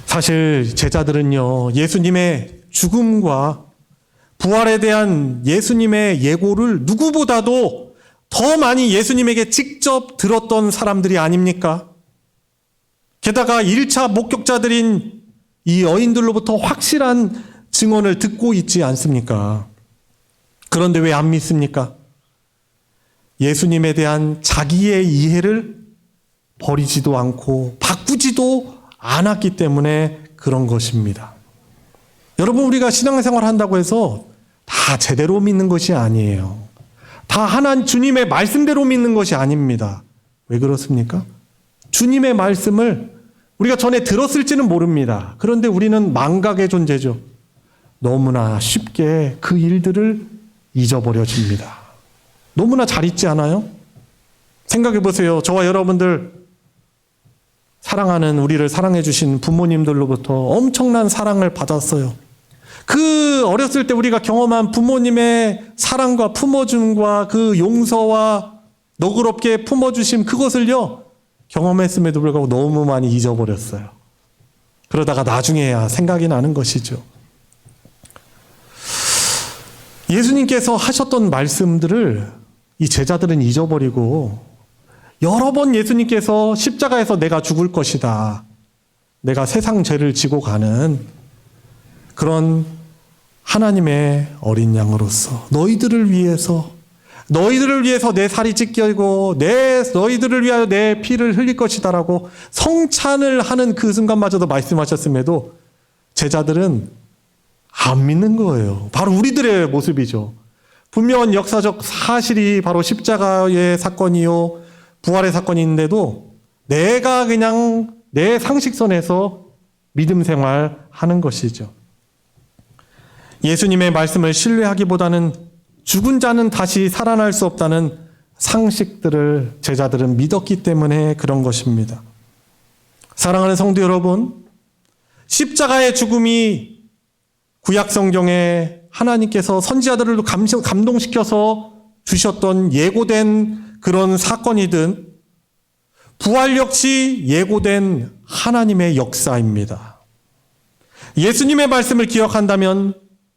사실 제자들은요, 예수님의 죽음과 부활에 대한 예수님의 예고를 누구보다도 더 많이 예수님에게 직접 들었던 사람들이 아닙니까? 게다가 1차 목격자들인 이 여인들로부터 확실한 증언을 듣고 있지 않습니까? 그런데 왜 안 믿습니까? 예수님에 대한 자기의 이해를 버리지도 않고 바꾸지도 않았기 때문에 그런 것입니다. 여러분, 우리가 신앙생활 한다고 해서 다 제대로 믿는 것이 아니에요. 다 하나님 주님의 말씀대로 믿는 것이 아닙니다. 왜 그렇습니까? 주님의 말씀을 우리가 전에 들었을지는 모릅니다. 그런데 우리는 망각의 존재죠. 너무나 쉽게 그 일들을 잊어버려집니다. 너무나 잘 잊지 않아요? 생각해 보세요. 저와 여러분들 사랑하는, 우리를 사랑해 주신 부모님들로부터 엄청난 사랑을 받았어요. 그 어렸을 때 우리가 경험한 부모님의 사랑과 품어줌과 그 용서와 너그럽게 품어주심, 그것을요 경험했음에도 불구하고 너무 많이 잊어버렸어요. 그러다가 나중에야 생각이 나는 것이죠. 예수님께서 하셨던 말씀들을 이 제자들은 잊어버리고 여러 번 예수님께서 십자가에서 내가 죽을 것이다, 내가 세상 죄를 지고 가는 그런 하나님의 어린 양으로서 너희들을 위해서 내 살이 찢겨지고 너희들을 위하여 내 피를 흘릴 것이다라고 성찬을 하는 그 순간마저도 말씀하셨음에도 제자들은 안 믿는 거예요. 바로 우리들의 모습이죠. 분명한 역사적 사실이 바로 십자가의 사건이요 부활의 사건인데도 내가 그냥 내 상식선에서 믿음 생활하는 것이죠. 예수님의 말씀을 신뢰하기보다는 죽은 자는 다시 살아날 수 없다는 상식들을 제자들은 믿었기 때문에 그런 것입니다. 사랑하는 성도 여러분, 십자가의 죽음이 구약 성경에 하나님께서 선지자들을 감동시켜서 주셨던 예고된 그런 사건이든 부활 역시 예고된 하나님의 역사입니다. 예수님의 말씀을 기억한다면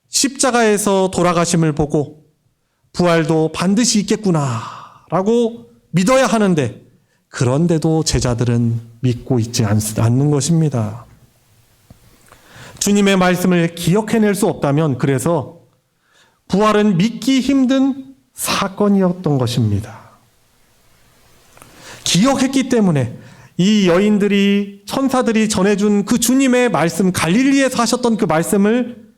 십자가에서 돌아가심을 보고 부활도 반드시 있겠구나라고 믿어야 하는데, 그런데도 제자들은 믿고 있지 않는 것입니다. 주님의 말씀을 기억해낼 수 없다면 그래서 부활은 믿기 힘든 사건이었던 것입니다. 기억했기 때문에 이 여인들이, 천사들이 전해준 그 주님의 말씀, 갈릴리에서 하셨던 그 말씀을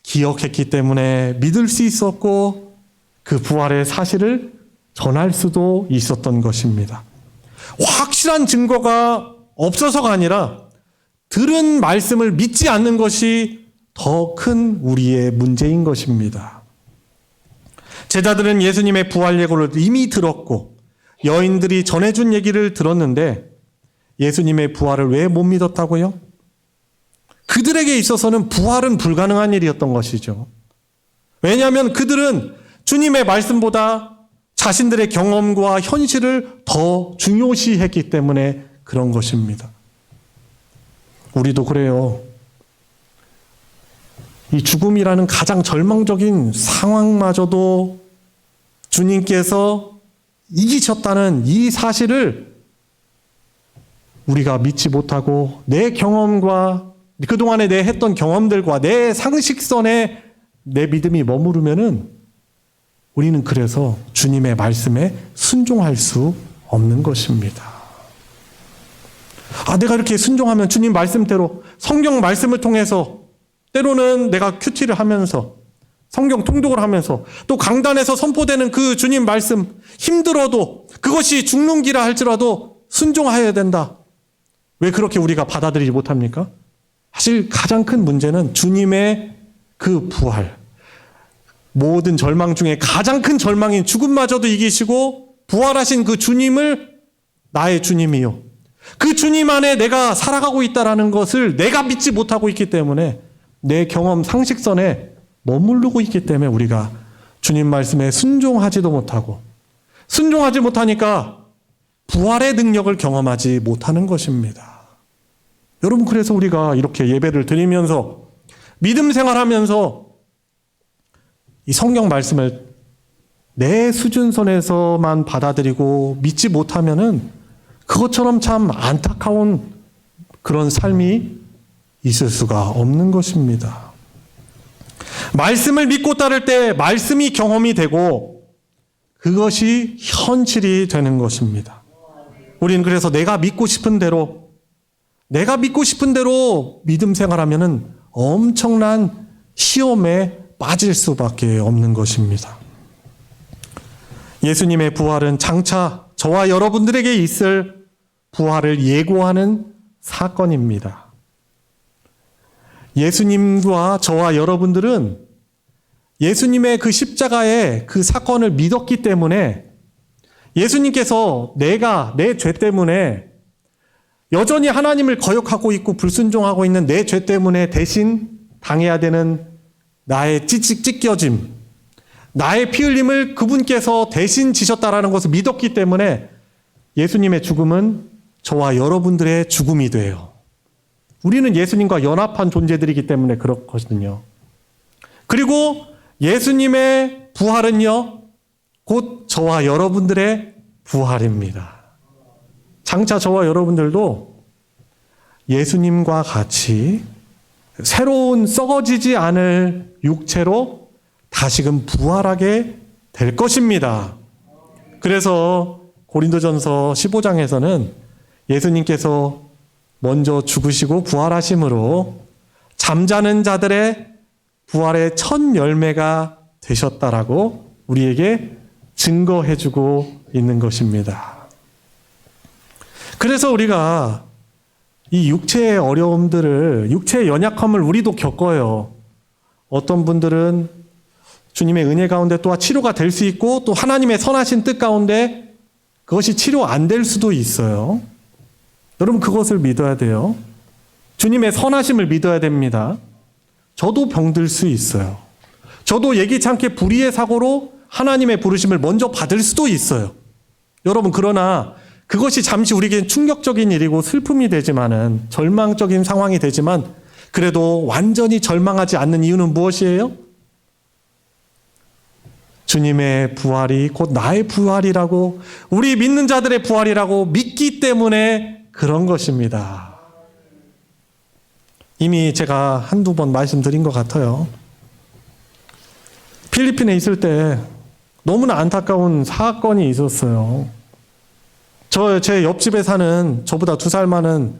기억했기 때문에 믿을 수 있었고 그 부활의 사실을 전할 수도 있었던 것입니다. 확실한 증거가 없어서가 아니라 들은 말씀을 믿지 않는 것이 더 큰 우리의 문제인 것입니다. 제자들은 예수님의 부활 예고를 이미 들었고 여인들이 전해준 얘기를 들었는데 예수님의 부활을 왜 못 믿었다고요? 그들에게 있어서는 부활은 불가능한 일이었던 것이죠. 왜냐하면 그들은 주님의 말씀보다 자신들의 경험과 현실을 더 중요시했기 때문에 그런 것입니다. 우리도 그래요. 이 죽음이라는 가장 절망적인 상황마저도 주님께서 이기셨다는 이 사실을 우리가 믿지 못하고 내 경험과 그동안에 내 했던 경험들과 내 상식선에 내 믿음이 머무르면은 우리는 그래서 주님의 말씀에 순종할 수 없는 것입니다. 내가 이렇게 순종하면 주님 말씀대로 성경 말씀을 통해서 때로는 내가 큐티를 하면서 성경 통독을 하면서 또 강단에서 선포되는 그 주님 말씀 힘들어도 그것이 죽는 기라 할지라도 순종해야 된다. 왜 그렇게 우리가 받아들이지 못합니까? 사실 가장 큰 문제는 주님의 그 부활, 모든 절망 중에 가장 큰 절망인 죽음마저도 이기시고 부활하신 그 주님을 나의 주님이요, 그 주님 안에 내가 살아가고 있다는 것을 내가 믿지 못하고 있기 때문에 내 경험 상식선에 머무르고 있기 때문에 우리가 주님 말씀에 순종하지도 못하고, 순종하지 못하니까 부활의 능력을 경험하지 못하는 것입니다. 여러분, 그래서 우리가 이렇게 예배를 드리면서 믿음 생활하면서 이 성경 말씀을 내 수준선에서만 받아들이고 믿지 못하면은 그것처럼 참 안타까운 그런 삶이 있을 수가 없는 것입니다. 말씀을 믿고 따를 때 말씀이 경험이 되고 그것이 현실이 되는 것입니다. 우리는 그래서 내가 믿고 싶은 대로 믿음 생활하면은 엄청난 시험에 빠질 수밖에 없는 것입니다. 예수님의 부활은 장차 저와 여러분들에게 있을 부활을 예고하는 사건입니다. 예수님과 저와 여러분들은 예수님의 그 십자가의 그 사건을 믿었기 때문에 예수님께서 내가 내 죄 때문에 여전히 하나님을 거역하고 있고 불순종하고 있는 내 죄 때문에 대신 당해야 되는 나의 찢겨짐, 나의 피 흘림을 그분께서 대신 지셨다라는 것을 믿었기 때문에 예수님의 죽음은 저와 여러분들의 죽음이 돼요. 우리는 예수님과 연합한 존재들이기 때문에 그렇거든요. 그리고 예수님의 부활은요, 곧 저와 여러분들의 부활입니다. 장차 저와 여러분들도 예수님과 같이 새로운 썩어지지 않을 육체로 다시금 부활하게 될 것입니다. 그래서 고린도전서 15장에서는 예수님께서 먼저 죽으시고 부활하심으로 잠자는 자들의 부활의 첫 열매가 되셨다라고 우리에게 증거해주고 있는 것입니다. 그래서 우리가 이 육체의 어려움들을, 육체의 연약함을 우리도 겪어요. 어떤 분들은 주님의 은혜 가운데 또 치료가 될 수 있고 또 하나님의 선하신 뜻 가운데 그것이 치료 안 될 수도 있어요. 여러분, 그것을 믿어야 돼요. 주님의 선하심을 믿어야 됩니다. 저도 병들 수 있어요. 저도 예기치 않게 불의의 사고로 하나님의 부르심을 먼저 받을 수도 있어요. 여러분, 그러나 그것이 잠시 우리에겐 충격적인 일이고 슬픔이 되지만은, 절망적인 상황이 되지만 그래도 완전히 절망하지 않는 이유는 무엇이에요? 주님의 부활이 곧 나의 부활이라고, 우리 믿는 자들의 부활이라고 믿기 때문에 그런 것입니다. 이미 제가 한두 번 말씀드린 것 같아요. 필리핀에 있을 때 너무나 안타까운 사건이 있었어요. 제 옆집에 사는 저보다 2살 많은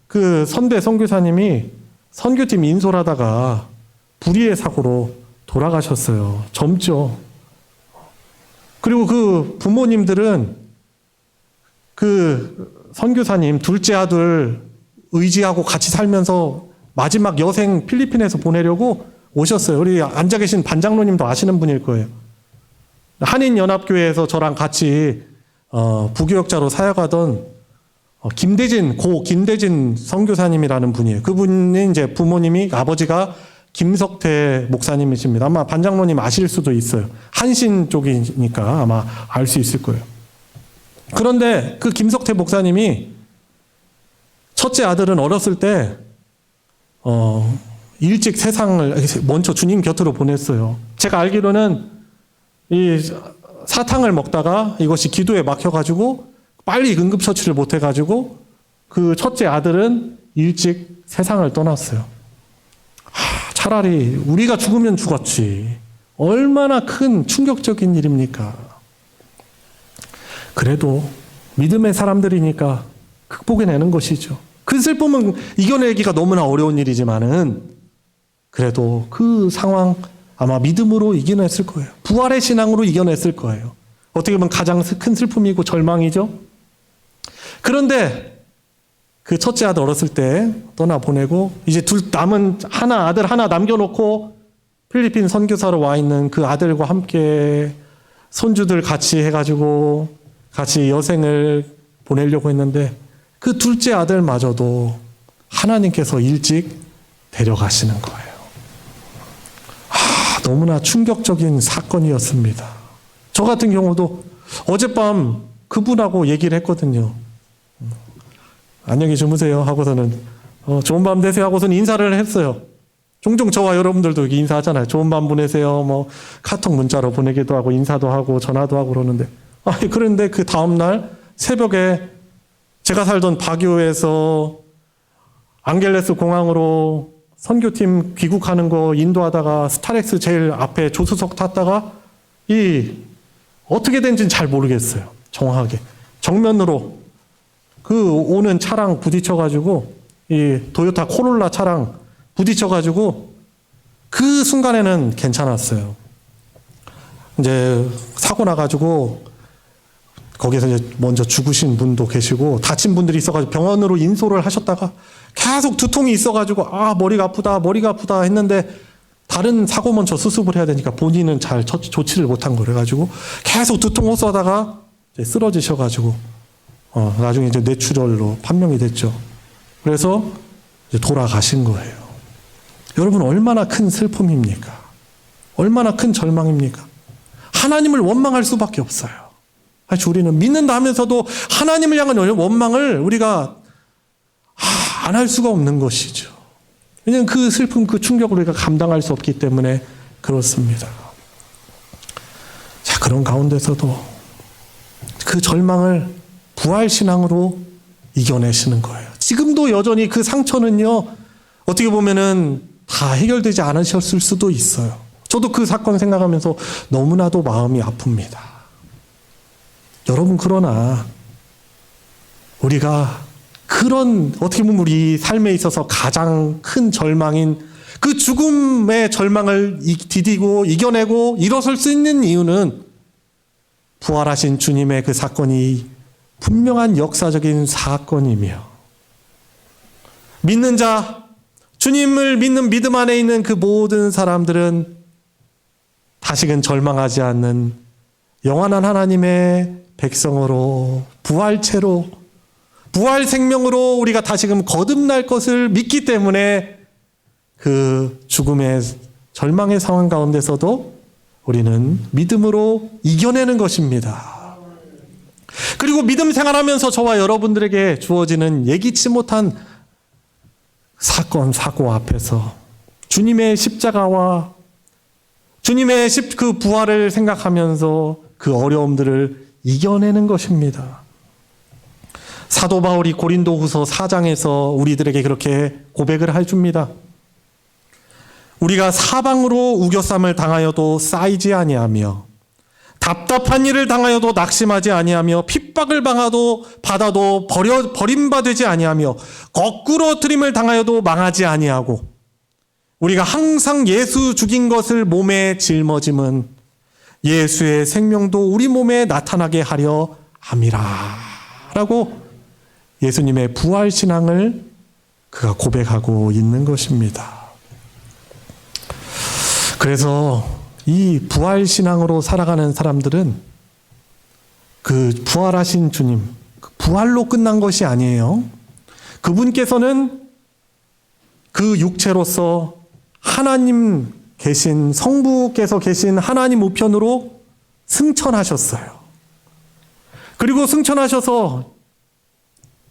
그 선배 선교사님이 선교팀 인솔하다가 불의의 사고로 돌아가셨어요. 젊죠. 그리고 그 부모님들은 그 선교사님 둘째 아들 의지하고 같이 살면서 마지막 여생 필리핀에서 보내려고 오셨어요. 우리 앉아 계신 반장로님도 아시는 분일 거예요. 한인연합교회에서 저랑 같이 부교역자로 사역하던 김대진 선교사님이라는 분이에요. 그분이 이제 부모님이, 아버지가 김석태 목사님이십니다. 아마 반장로님 아실 수도 있어요. 한신 쪽이니까 아마 알 수 있을 거예요. 그런데 그 김석태 목사님이 첫째 아들은 어렸을 때 일찍 세상을 먼저 주님 곁으로 보냈어요. 제가 알기로는 이 사탕을 먹다가 이것이 기도에 막혀가지고 빨리 응급처치를 못해가지고 그 첫째 아들은 일찍 세상을 떠났어요. 차라리 우리가 죽으면 죽었지. 얼마나 큰 충격적인 일입니까? 그래도 믿음의 사람들이니까 극복해내는 것이죠. 그 슬픔은 이겨내기가 너무나 어려운 일이지만은 그래도 그 상황 아마 믿음으로 이겨냈을 거예요. 부활의 신앙으로 이겨냈을 거예요. 어떻게 보면 가장 큰 슬픔이고 절망이죠. 그런데 그 첫째 아들 어렸을 때 떠나보내고 이제 남은 아들 하나 남겨놓고 필리핀 선교사로 와 있는 그 아들과 함께 손주들 같이 해가지고 같이 여생을 보내려고 했는데 그 둘째 아들마저도 하나님께서 일찍 데려가시는 거예요. 너무나 충격적인 사건이었습니다. 저 같은 경우도 어젯밤 그분하고 얘기를 했거든요. 안녕히 주무세요 하고서는 좋은 밤 되세요 하고서는 인사를 했어요. 종종 저와 여러분들도 이렇게 인사하잖아요. 좋은 밤 보내세요. 뭐 카톡 문자로 보내기도 하고 인사도 하고 전화도 하고 그러는데 그런데 그 다음날 새벽에 제가 살던 바교에서 앙겔레스 공항으로 선교팀 귀국하는 거 인도하다가 스타렉스 제일 앞에 조수석 탔다가 어떻게 된지는 잘 모르겠어요. 정확하게. 정면으로 그 오는 차랑 부딪혀가지고 이 도요타 코롤라 차랑 부딪혀가지고 그 순간에는 괜찮았어요. 이제 사고 나가지고 거기서 이제 먼저 죽으신 분도 계시고 다친 분들이 있어가지고 병원으로 인소를 하셨다가 계속 두통이 있어가지고 머리가 아프다 했는데 다른 사고 먼저 수습을 해야 되니까 본인은 잘 조치를 못한 거래 가지고 계속 두통 호소하다가 이제 쓰러지셔가지고 나중에 이제 뇌출혈로 판명이 됐죠. 그래서 이제 돌아가신 거예요. 여러분 얼마나 큰 슬픔입니까? 얼마나 큰 절망입니까? 하나님을 원망할 수밖에 없어요. 사실 우리는 믿는다 하면서도 하나님을 향한 원망을 우리가 안 할 수가 없는 것이죠. 왜냐하면 그 슬픔, 그 충격을 우리가 감당할 수 없기 때문에 그렇습니다. 자, 그런 가운데서도 그 절망을 부활신앙으로 이겨내시는 거예요. 지금도 여전히 그 상처는요, 어떻게 보면은 다 해결되지 않으셨을 수도 있어요. 저도 그 사건 생각하면서 너무나도 마음이 아픕니다. 여러분, 그러나 우리가 그런 어떻게 보면 우리 삶에 있어서 가장 큰 절망인 그 죽음의 절망을 디디고 이겨내고 일어설 수 있는 이유는 부활하신 주님의 그 사건이 분명한 역사적인 사건이며 믿는 자, 주님을 믿는 믿음 안에 있는 그 모든 사람들은 다시금 절망하지 않는 영원한 하나님의 백성으로 부활체로 부활 생명으로 우리가 다시금 거듭날 것을 믿기 때문에 그 죽음의 절망의 상황 가운데서도 우리는 믿음으로 이겨내는 것입니다. 그리고 믿음 생활하면서 저와 여러분들에게 주어지는 예기치 못한 사건, 사고 앞에서 주님의 십자가와 주님의 그 부활을 생각하면서 그 어려움들을 이겨내는 것입니다. 사도 바울이 고린도후서 4장에서 우리들에게 그렇게 고백을 해줍니다. 우리가 사방으로 우겨쌈을 당하여도 쌓이지 아니하며 답답한 일을 당하여도 낙심하지 아니하며 핍박을 받아도 버림받지 아니하며 거꾸로 트림을 당하여도 망하지 아니하고 우리가 항상 예수 죽인 것을 몸에 짊어짐은 예수의 생명도 우리 몸에 나타나게 하려 함이라 라고 예수님의 부활신앙을 그가 고백하고 있는 것입니다. 그래서 이 부활신앙으로 살아가는 사람들은 그 부활하신 주님, 부활로 끝난 것이 아니에요. 그분께서는 그 육체로서 하나님 계신, 성부께서 계신 하나님 우편으로 승천하셨어요. 그리고 승천하셔서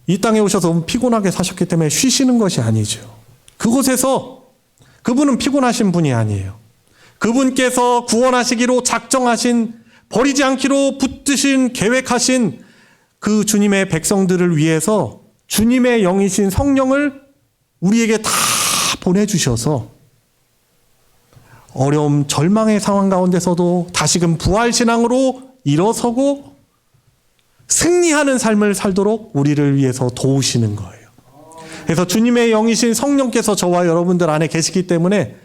이 땅에 오셔서 피곤하게 사셨기 때문에 쉬시는 것이 아니죠. 그곳에서 그분은 피곤하신 분이 아니에요. 그분께서 구원하시기로 작정하신, 버리지 않기로 붙드신, 계획하신 그 주님의 백성들을 위해서 주님의 영이신 성령을 우리에게 다 보내주셔서 어려움, 절망의 상황 가운데서도 다시금 부활신앙으로 일어서고 승리하는 삶을 살도록 우리를 위해서 도우시는 거예요. 그래서 주님의 영이신 성령께서 저와 여러분들 안에 계시기 때문에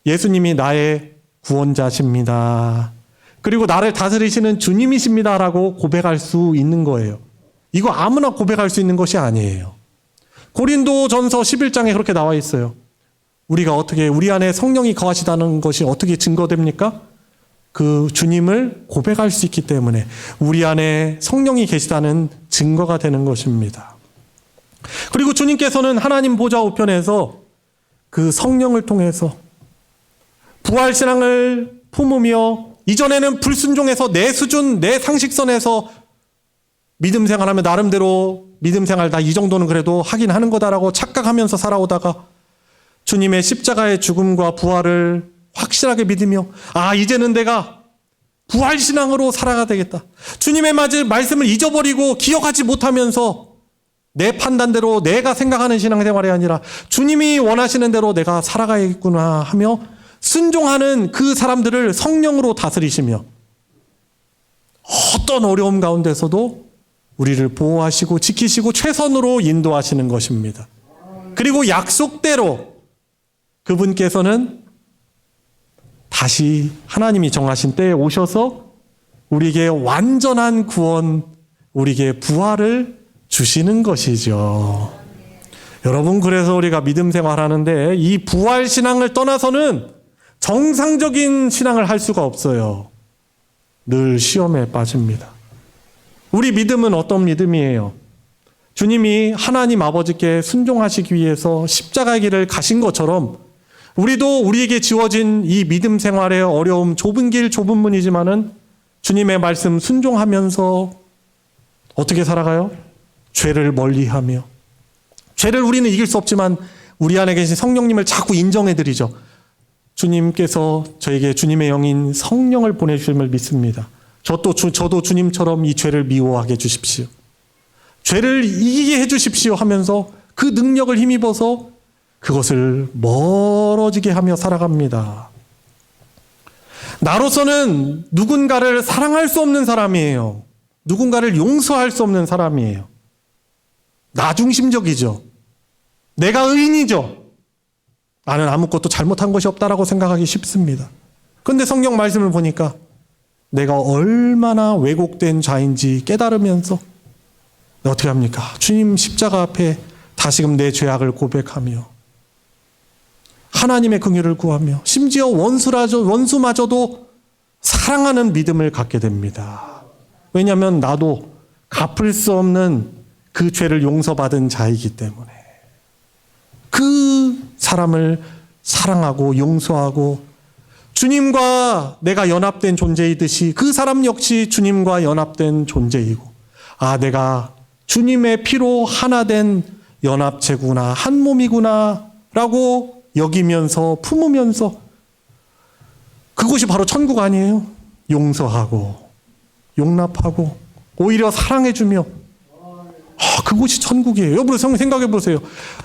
예수님이 나의 구원자십니다. 그리고 나를 다스리시는 주님이십니다라고 고백할 수 있는 거예요. 이거 아무나 고백할 수 있는 것이 아니에요. 고린도전서 11장에 그렇게 나와 있어요. 우리가 어떻게 우리 안에 성령이 거하시다는 것이 어떻게 증거됩니까? 그 주님을 고백할 수 있기 때문에 우리 안에 성령이 계시다는 증거가 되는 것입니다. 그리고 주님께서는 하나님 보좌 우편에서 그 성령을 통해서 부활신앙을 품으며 이전에는 불순종해서 내 수준, 내 상식선에서 믿음 생활하면 나름대로 믿음 생활 다 이 정도는 그래도 하긴 하는 거다라고 착각하면서 살아오다가 주님의 십자가의 죽음과 부활을 확실하게 믿으며 이제는 내가 부활신앙으로 살아가야 되겠다. 주님의 말씀을 잊어버리고 기억하지 못하면서 내 판단대로 내가 생각하는 신앙생활이 아니라 주님이 원하시는 대로 내가 살아가야겠구나 하며 순종하는 그 사람들을 성령으로 다스리시며 어떤 어려움 가운데서도 우리를 보호하시고 지키시고 최선으로 인도하시는 것입니다. 그리고 약속대로 그분께서는 다시 하나님이 정하신 때에 오셔서 우리에게 완전한 구원, 우리에게 부활을 주시는 것이죠. 여러분, 그래서 우리가 믿음 생활하는데 이 부활 신앙을 떠나서는 정상적인 신앙을 할 수가 없어요. 늘 시험에 빠집니다. 우리 믿음은 어떤 믿음이에요? 주님이 하나님 아버지께 순종하시기 위해서 십자가의 길을 가신 것처럼 우리도 우리에게 지워진 이 믿음 생활의 어려움, 좁은 길, 좁은 문이지만은 주님의 말씀 순종하면서 어떻게 살아가요? 죄를 멀리하며. 죄를 우리는 이길 수 없지만 우리 안에 계신 성령님을 자꾸 인정해드리죠. 주님께서 저에게 주님의 영인 성령을 보내주심을 믿습니다. 저도 주님처럼 이 죄를 미워하게 해주십시오. 죄를 이기게 해주십시오 하면서 그 능력을 힘입어서 그것을 멀어지게 하며 살아갑니다. 나로서는 누군가를 사랑할 수 없는 사람이에요. 누군가를 용서할 수 없는 사람이에요. 나 중심적이죠. 내가 의인이죠. 나는 아무것도 잘못한 것이 없다라고 생각하기 쉽습니다. 그런데 성경 말씀을 보니까 내가 얼마나 왜곡된 자인지 깨달으면서 어떻게 합니까? 주님 십자가 앞에 다시금 내 죄악을 고백하며 하나님의 긍휼을 구하며 심지어 원수마저도 사랑하는 믿음을 갖게 됩니다. 왜냐하면 나도 갚을 수 없는 그 죄를 용서받은 자이기 때문에 그 사람을 사랑하고 용서하고 주님과 내가 연합된 존재이듯이 그 사람 역시 주님과 연합된 존재이고 내가 주님의 피로 하나 된 연합체구나, 한 몸이구나 라고 여기면서 품으면서 그것이 바로 천국 아니에요? 용서하고 용납하고 오히려 사랑해주며 그것이 천국이에요. 여러분 생각해 보세요.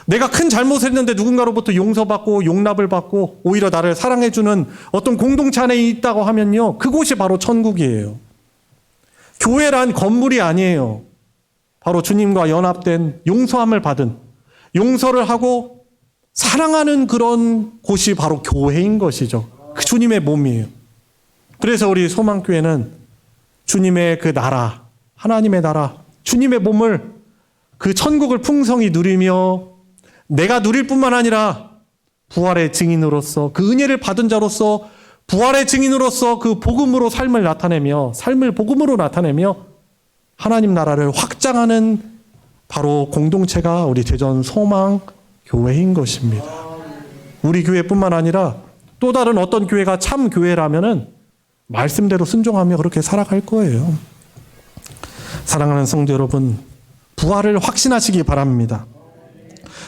내가 큰 잘못을 했는데 누군가로부터 용서받고 용납을 받고 오히려 나를 사랑해주는 어떤 공동체 안에 있다고 하면요, 그곳이 바로 천국이에요. 교회란 건물이 아니에요. 바로 주님과 연합된 용서함을 받은, 용서를 하고 사랑하는 그런 곳이 바로 교회인 것이죠. 그 주님의 몸이에요. 그래서 우리 소망교회는 주님의 그 나라, 하나님의 나라, 주님의 몸을 그 천국을 풍성히 누리며 내가 누릴 뿐만 아니라 부활의 증인으로서 그 은혜를 받은 자로서 부활의 증인으로서 그 복음으로 삶을 나타내며 삶을 복음으로 나타내며 하나님 나라를 확장하는 바로 공동체가 우리 대전 소망교회인 것입니다. 우리 교회뿐만 아니라 또 다른 어떤 교회가 참 교회라면은 말씀대로 순종하며 그렇게 살아갈 거예요. 사랑하는 성도 여러분, 부활을 확신하시기 바랍니다.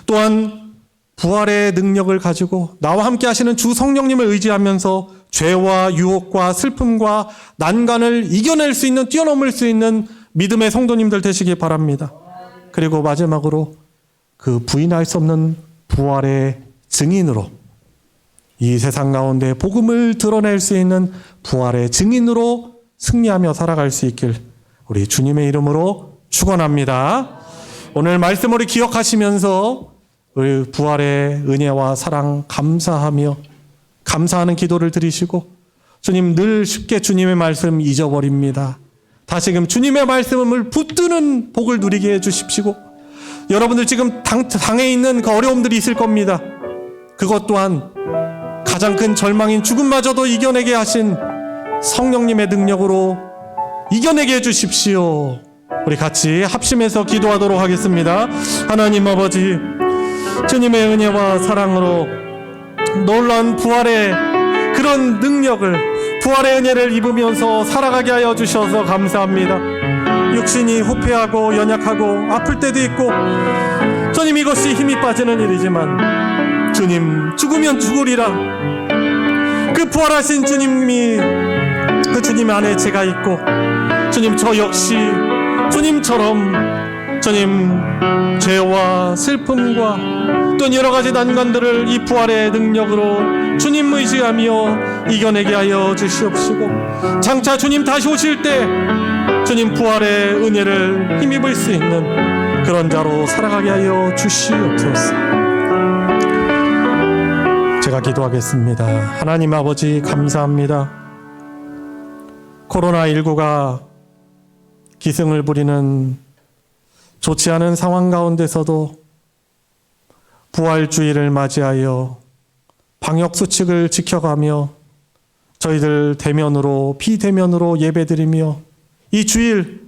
또한 부활의 능력을 가지고 나와 함께 하시는 주 성령님을 의지하면서 죄와 유혹과 슬픔과 난간을 이겨낼 수 있는, 뛰어넘을 수 있는 믿음의 성도님들 되시기 바랍니다. 그리고 마지막으로 그 부인할 수 없는 부활의 증인으로 이 세상 가운데 복음을 드러낼 수 있는 부활의 증인으로 승리하며 살아갈 수 있길 우리 주님의 이름으로 축원합니다. 오늘 말씀을 기억하시면서 우리 부활의 은혜와 사랑 감사하며 감사하는 기도를 드리시고, 주님 늘 쉽게 주님의 말씀 잊어버립니다. 다시금 주님의 말씀을 붙드는 복을 누리게 해주십시고, 여러분들 지금 당에 있는 그 어려움들이 있을 겁니다. 그것 또한 가장 큰 절망인 죽음마저도 이겨내게 하신 성령님의 능력으로 이겨내게 해주십시오. 우리 같이 합심해서 기도하도록 하겠습니다. 하나님 아버지, 주님의 은혜와 사랑으로 놀라운 부활의 그런 능력을, 부활의 은혜를 입으면서 살아가게 하여 주셔서 감사합니다. 육신이 후패하고 연약하고 아플 때도 있고, 주님, 이것이 힘이 빠지는 일이지만 주님, 죽으면 죽으리라. 그 부활하신 주님이, 그 주님 안에 제가 있고, 주님, 저 역시 주님처럼 주님, 죄와 슬픔과 또 여러 가지 난관들을 이 부활의 능력으로 주님 의지하며 이겨내게 하여 주시옵시고, 장차 주님 다시 오실 때 주님 부활의 은혜를 힘입을 수 있는 그런 자로 살아가게 하여 주시옵소서. 제가 기도하겠습니다. 하나님 아버지, 감사합니다. 코로나19가 기승을 부리는 좋지 않은 상황 가운데서도 부활주의를 맞이하여 방역수칙을 지켜가며 저희들 대면으로 비대면으로 예배드리며 이 주일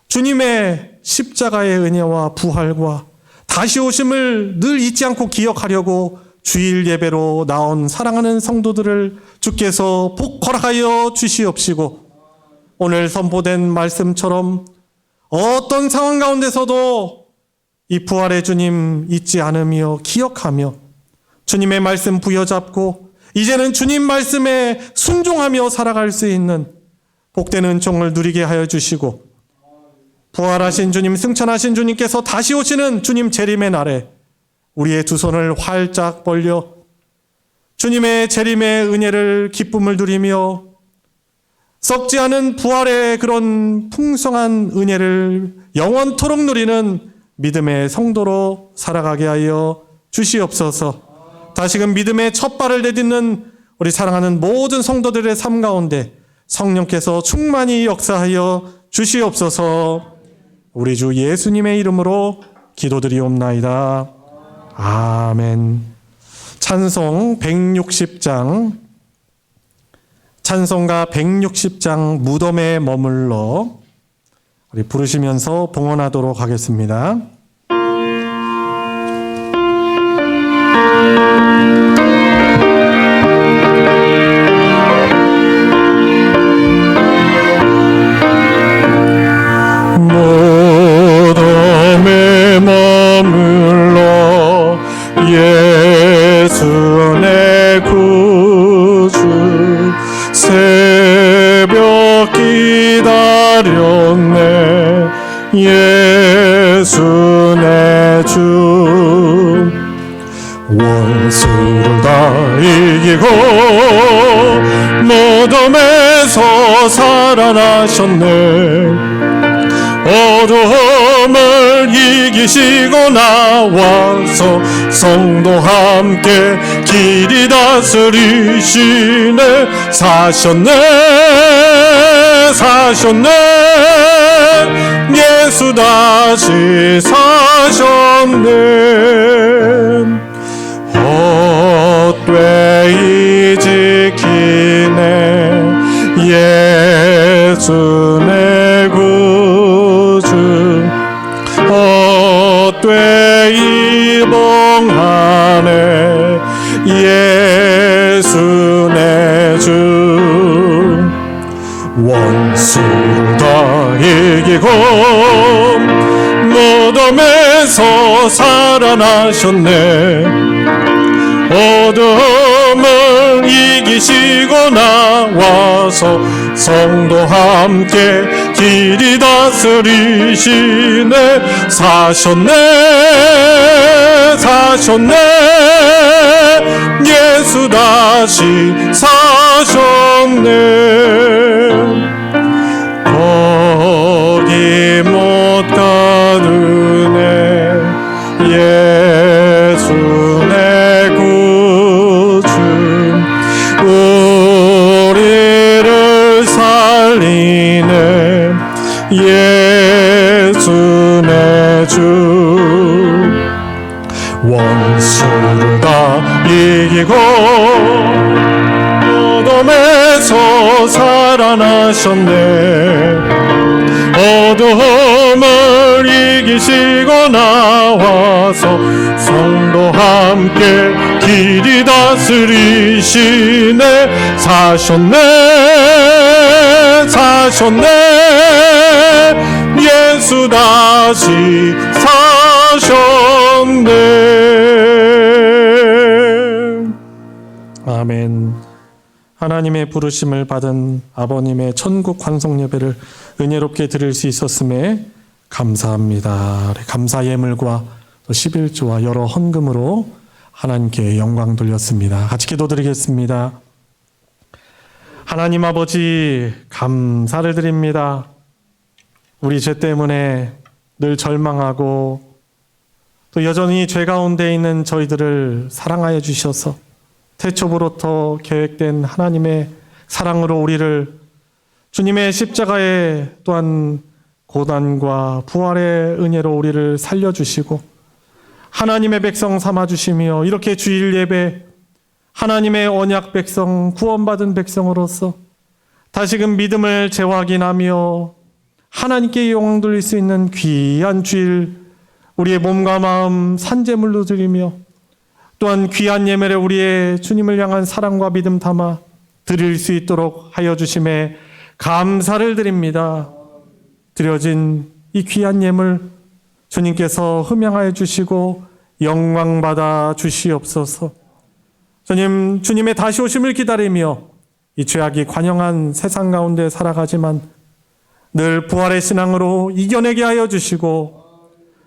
주님의 십자가의 은혜와 부활과 다시 오심을 늘 잊지 않고 기억하려고 주일 예배로 나온 사랑하는 성도들을 주께서 복허락하여 주시옵시고, 오늘 선포된 말씀처럼 어떤 상황 가운데서도 이 부활의 주님 잊지 않으며 기억하며 주님의 말씀 부여잡고 이제는 주님 말씀에 순종하며 살아갈 수 있는 복된 은총을 누리게 하여 주시고, 부활하신 주님, 승천하신 주님께서 다시 오시는 주님 재림의 날에 우리의 두 손을 활짝 벌려 주님의 재림의 은혜를, 기쁨을 누리며 썩지 않은 부활의 그런 풍성한 은혜를 영원토록 누리는 믿음의 성도로 살아가게 하여 주시옵소서. 다시금 믿음의 첫 발을 내딛는 우리 사랑하는 모든 성도들의 삶 가운데 성령께서 충만히 역사하여 주시옵소서. 우리 주 예수님의 이름으로 기도드리옵나이다. 아멘. 찬송 160장, 찬송가 160장 무덤에 머물러 우리 부르시면서 봉헌하도록 하겠습니다. 무덤에 머물러 예수 내 구주, 새벽 기다렸네 예수 내 주. 원수를 다 이기고 무덤에서 살아나셨네. 어둠을 이기시고 나와서 성도 함께 길이 다스리시네. 사셨네 예수 다시 사셨네. 헛되이 지키네 예수 내 구주. 헛되이 봉하네 예수 내 주. 원수를 다 이기고 무덤에서 살아나셨네. 어둠을 이기시고 나와서 성도 함께 길이 다스리시네. 사셨네 예수 다시 사셨네. 거기 못 가두네 예수 내 구주. 우리를 살리네 예수 내 주. 원수를 다 이기고 무덤에서 살아나셨네. 어둠을 이기시고 나와 나와서 성도 함께 길이 다스리시네. 사셨네 예수 다시 사셨네. 아멘. 하나님의 부르심을 받은 아버님의 천국 환송 예배를 은혜롭게 드릴 수 있었음에 감사합니다. 감사 예물과 또 11조와 여러 헌금으로 하나님께 영광 돌렸습니다. 같이 기도드리겠습니다. 하나님 아버지, 감사를 드립니다. 우리 죄 때문에 늘 절망하고 또 여전히 죄 가운데 있는 저희들을 사랑하여 주셔서 태초부터 계획된 하나님의 사랑으로 우리를 주님의 십자가에 또한 고난과 부활의 은혜로 우리를 살려주시고 하나님의 백성 삼아주시며 이렇게 주일 예배 하나님의 언약 백성 구원받은 백성으로서 다시금 믿음을 재확인하며 하나님께 영광 돌릴 수 있는 귀한 주일 우리의 몸과 마음 산제물로 드리며 또한 귀한 예물에 우리의 주님을 향한 사랑과 믿음 담아 드릴 수 있도록 하여 주심에 감사를 드립니다. 드려진 이 귀한 예물 주님께서 흠양하여 주시고 영광받아 주시옵소서. 주님의 다시 오심을 기다리며 이 죄악이 관영한 세상 가운데 살아가지만 늘 부활의 신앙으로 이겨내게 하여 주시고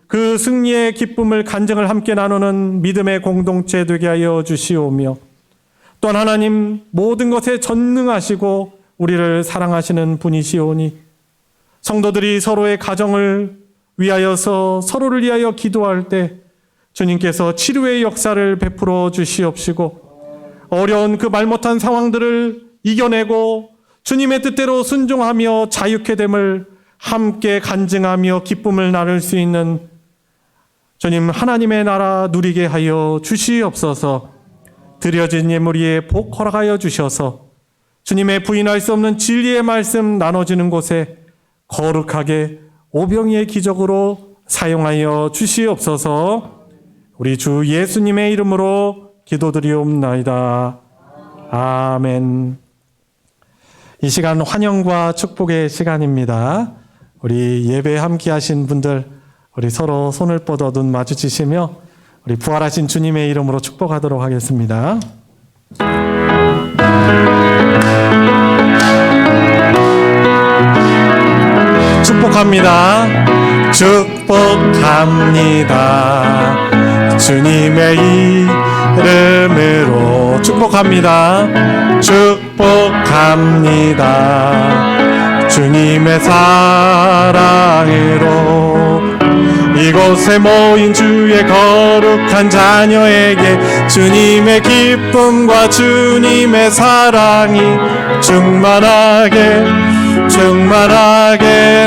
그 승리의 기쁨을 간증을 함께 나누는 믿음의 공동체 되게 하여 주시오며 또한 하나님 모든 것에 전능하시고 우리를 사랑하시는 분이시오니 성도들이 서로의 가정을 위하여서 서로를 위하여 기도할 때 주님께서 치료의 역사를 베풀어 주시옵시고 어려운 그 말 못한 상황들을 이겨내고 주님의 뜻대로 순종하며 자유케 됨을 함께 간증하며 기쁨을 나눌 수 있는 주님 하나님의 나라 누리게 하여 주시옵소서. 드려진 예물 위에 복 허락하여 주셔서 주님의 부인할 수 없는 진리의 말씀 나눠지는 곳에 거룩하게 오병이의 기적으로 사용하여 주시옵소서. 우리 주 예수님의 이름으로 기도드리옵나이다. 아멘. 이 시간 환영과 축복의 시간입니다. 우리 예배에 함께 하신 분들 우리 서로 손을 뻗어 눈 마주치시며 우리 부활하신 주님의 이름으로 축복하도록 하겠습니다. 축복합니다. 축복합니다. 주님의 이름으로 축복합니다. 축복합니다. 주님의 사랑으로 이곳에 모인 주의 거룩한 자녀에게 주님의 기쁨과 주님의 사랑이 충만하게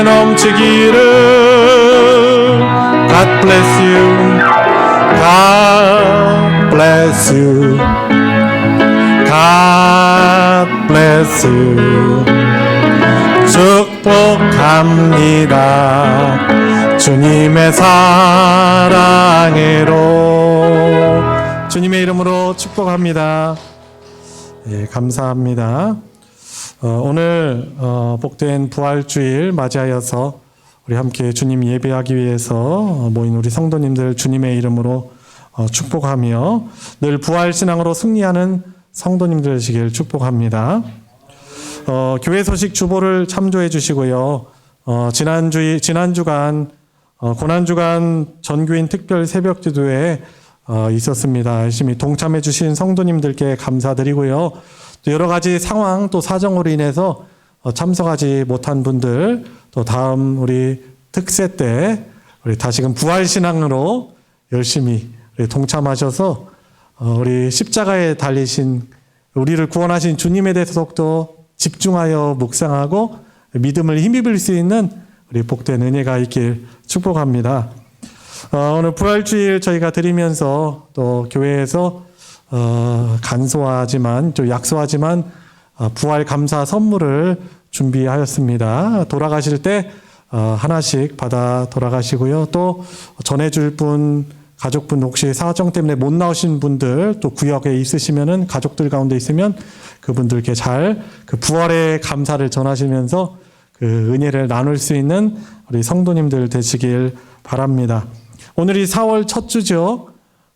넘치기를. God bless you. God bless you. God bless you. 축복합니다. 주님의 사랑으로. 주님의 이름으로 축복합니다. 예, 감사합니다. 오늘 복된 부활주일 맞이하여서 우리 함께 주님 예배하기 위해서 모인 우리 성도님들 주님의 이름으로 축복하며 늘 부활신앙으로 승리하는 성도님들 되시길 축복합니다. 교회 소식 주보를 참조해 주시고요. 지난주간 고난주간 전교인 특별 새벽 기도에 있었습니다. 열심히 동참해 주신 성도님들께 감사드리고요. 또 여러 가지 상황 또 사정으로 인해서 참석하지 못한 분들 또 다음 우리 특세 때 우리 다시금 부활신앙으로 열심히 동참하셔서 우리 십자가에 달리신 우리를 구원하신 주님에 대해서 더욱더 집중하여 묵상하고 믿음을 힘입을 수 있는 우리 복된 은혜가 있길 축복합니다. 오늘 부활주일 저희가 드리면서 또 교회에서 간소하지만 좀 약소하지만 부활 감사 선물을 준비하였습니다. 돌아가실 때 하나씩 받아 돌아가시고요. 또 전해줄 분, 가족분 혹시 사정 때문에 못 나오신 분들 또 구역에 있으시면은 가족들 가운데 있으면 그분들께 잘 그 부활의 감사를 전하시면서 그 은혜를 나눌 수 있는 우리 성도님들 되시길 바랍니다. 오늘이 4월 첫 주죠.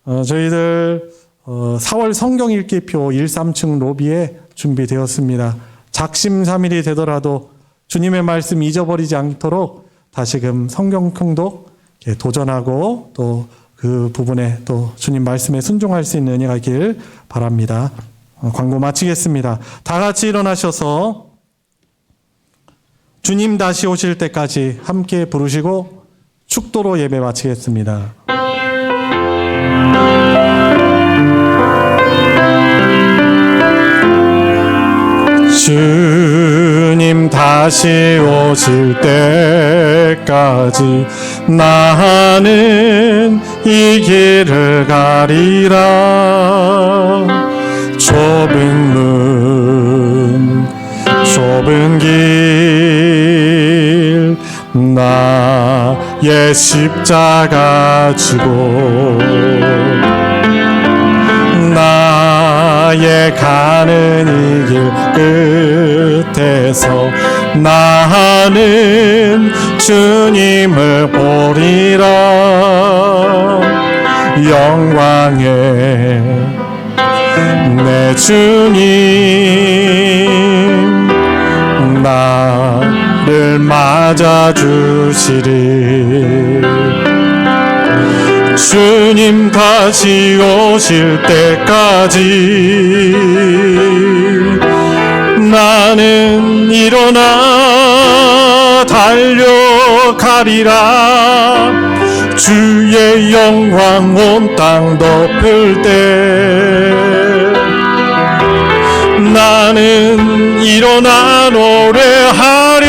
저희들 4월 성경 읽기표 1, 3층 로비에 준비되었습니다. 작심삼일이 되더라도 주님의 말씀 잊어버리지 않도록 다시금 성경 통독 도전하고 또 그 부분에 또 주님 말씀에 순종할 수 있는 은혜가 있길 바랍니다. 광고 마치겠습니다. 다 같이 일어나셔서 주님 다시 오실 때까지 함께 부르시고 축도로 예배 마치겠습니다. 주님 다시 오실 때까지 나는 이 길을 가리라. 좁은 문 좁은 길 나의 십자가 지고 나의 가는 이 길 끝에서 나는 주님을 보리라. 영광의 내 주님 나를 맞아주시리. 주님 다시 오실 때까지 나는 일어나 달려가리라. 주의 영광 온 땅 덮을 때 나는 일어나 노래하리.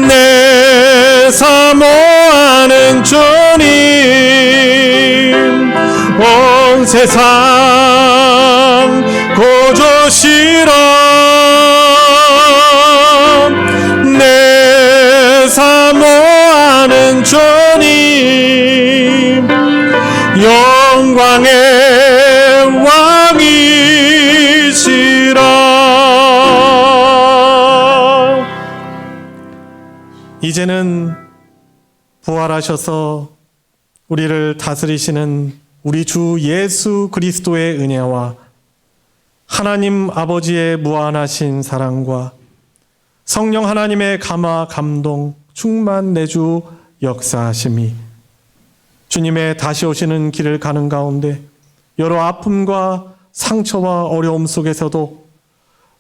내 사모하는 주님 온 세상 고조시라. 내 사모하는 주님 영광의 왕이시라. 이제는 부활하셔서 우리를 다스리시는 우리 주 예수 그리스도의 은혜와 하나님 아버지의 무한하신 사랑과 성령 하나님의 감화 감동 충만 내주 역사하심이 주님의 다시 오시는 길을 가는 가운데 여러 아픔과 상처와 어려움 속에서도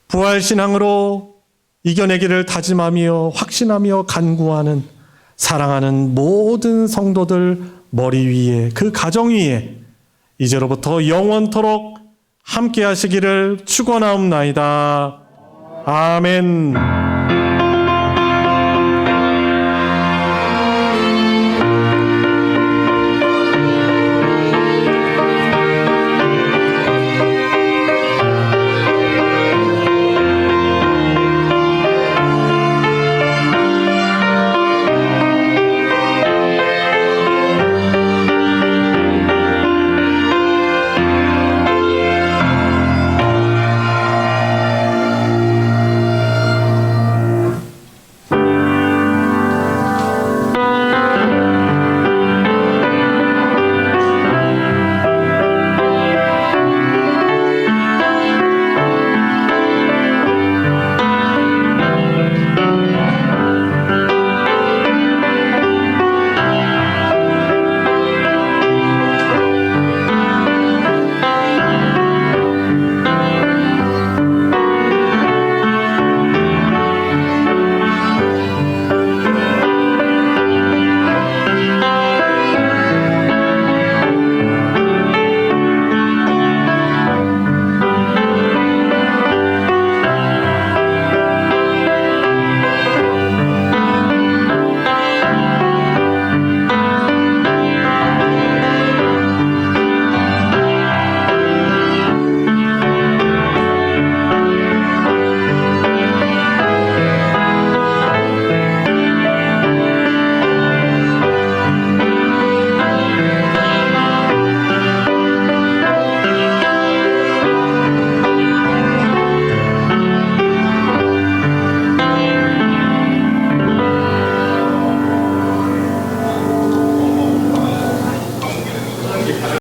부활신앙으로 이겨내기를 다짐하며 확신하며 간구하는 사랑하는 모든 성도들 머리 위에 그 가정 위에 이제로부터 영원토록 함께 하시기를 축원하옵나이다. 아멘.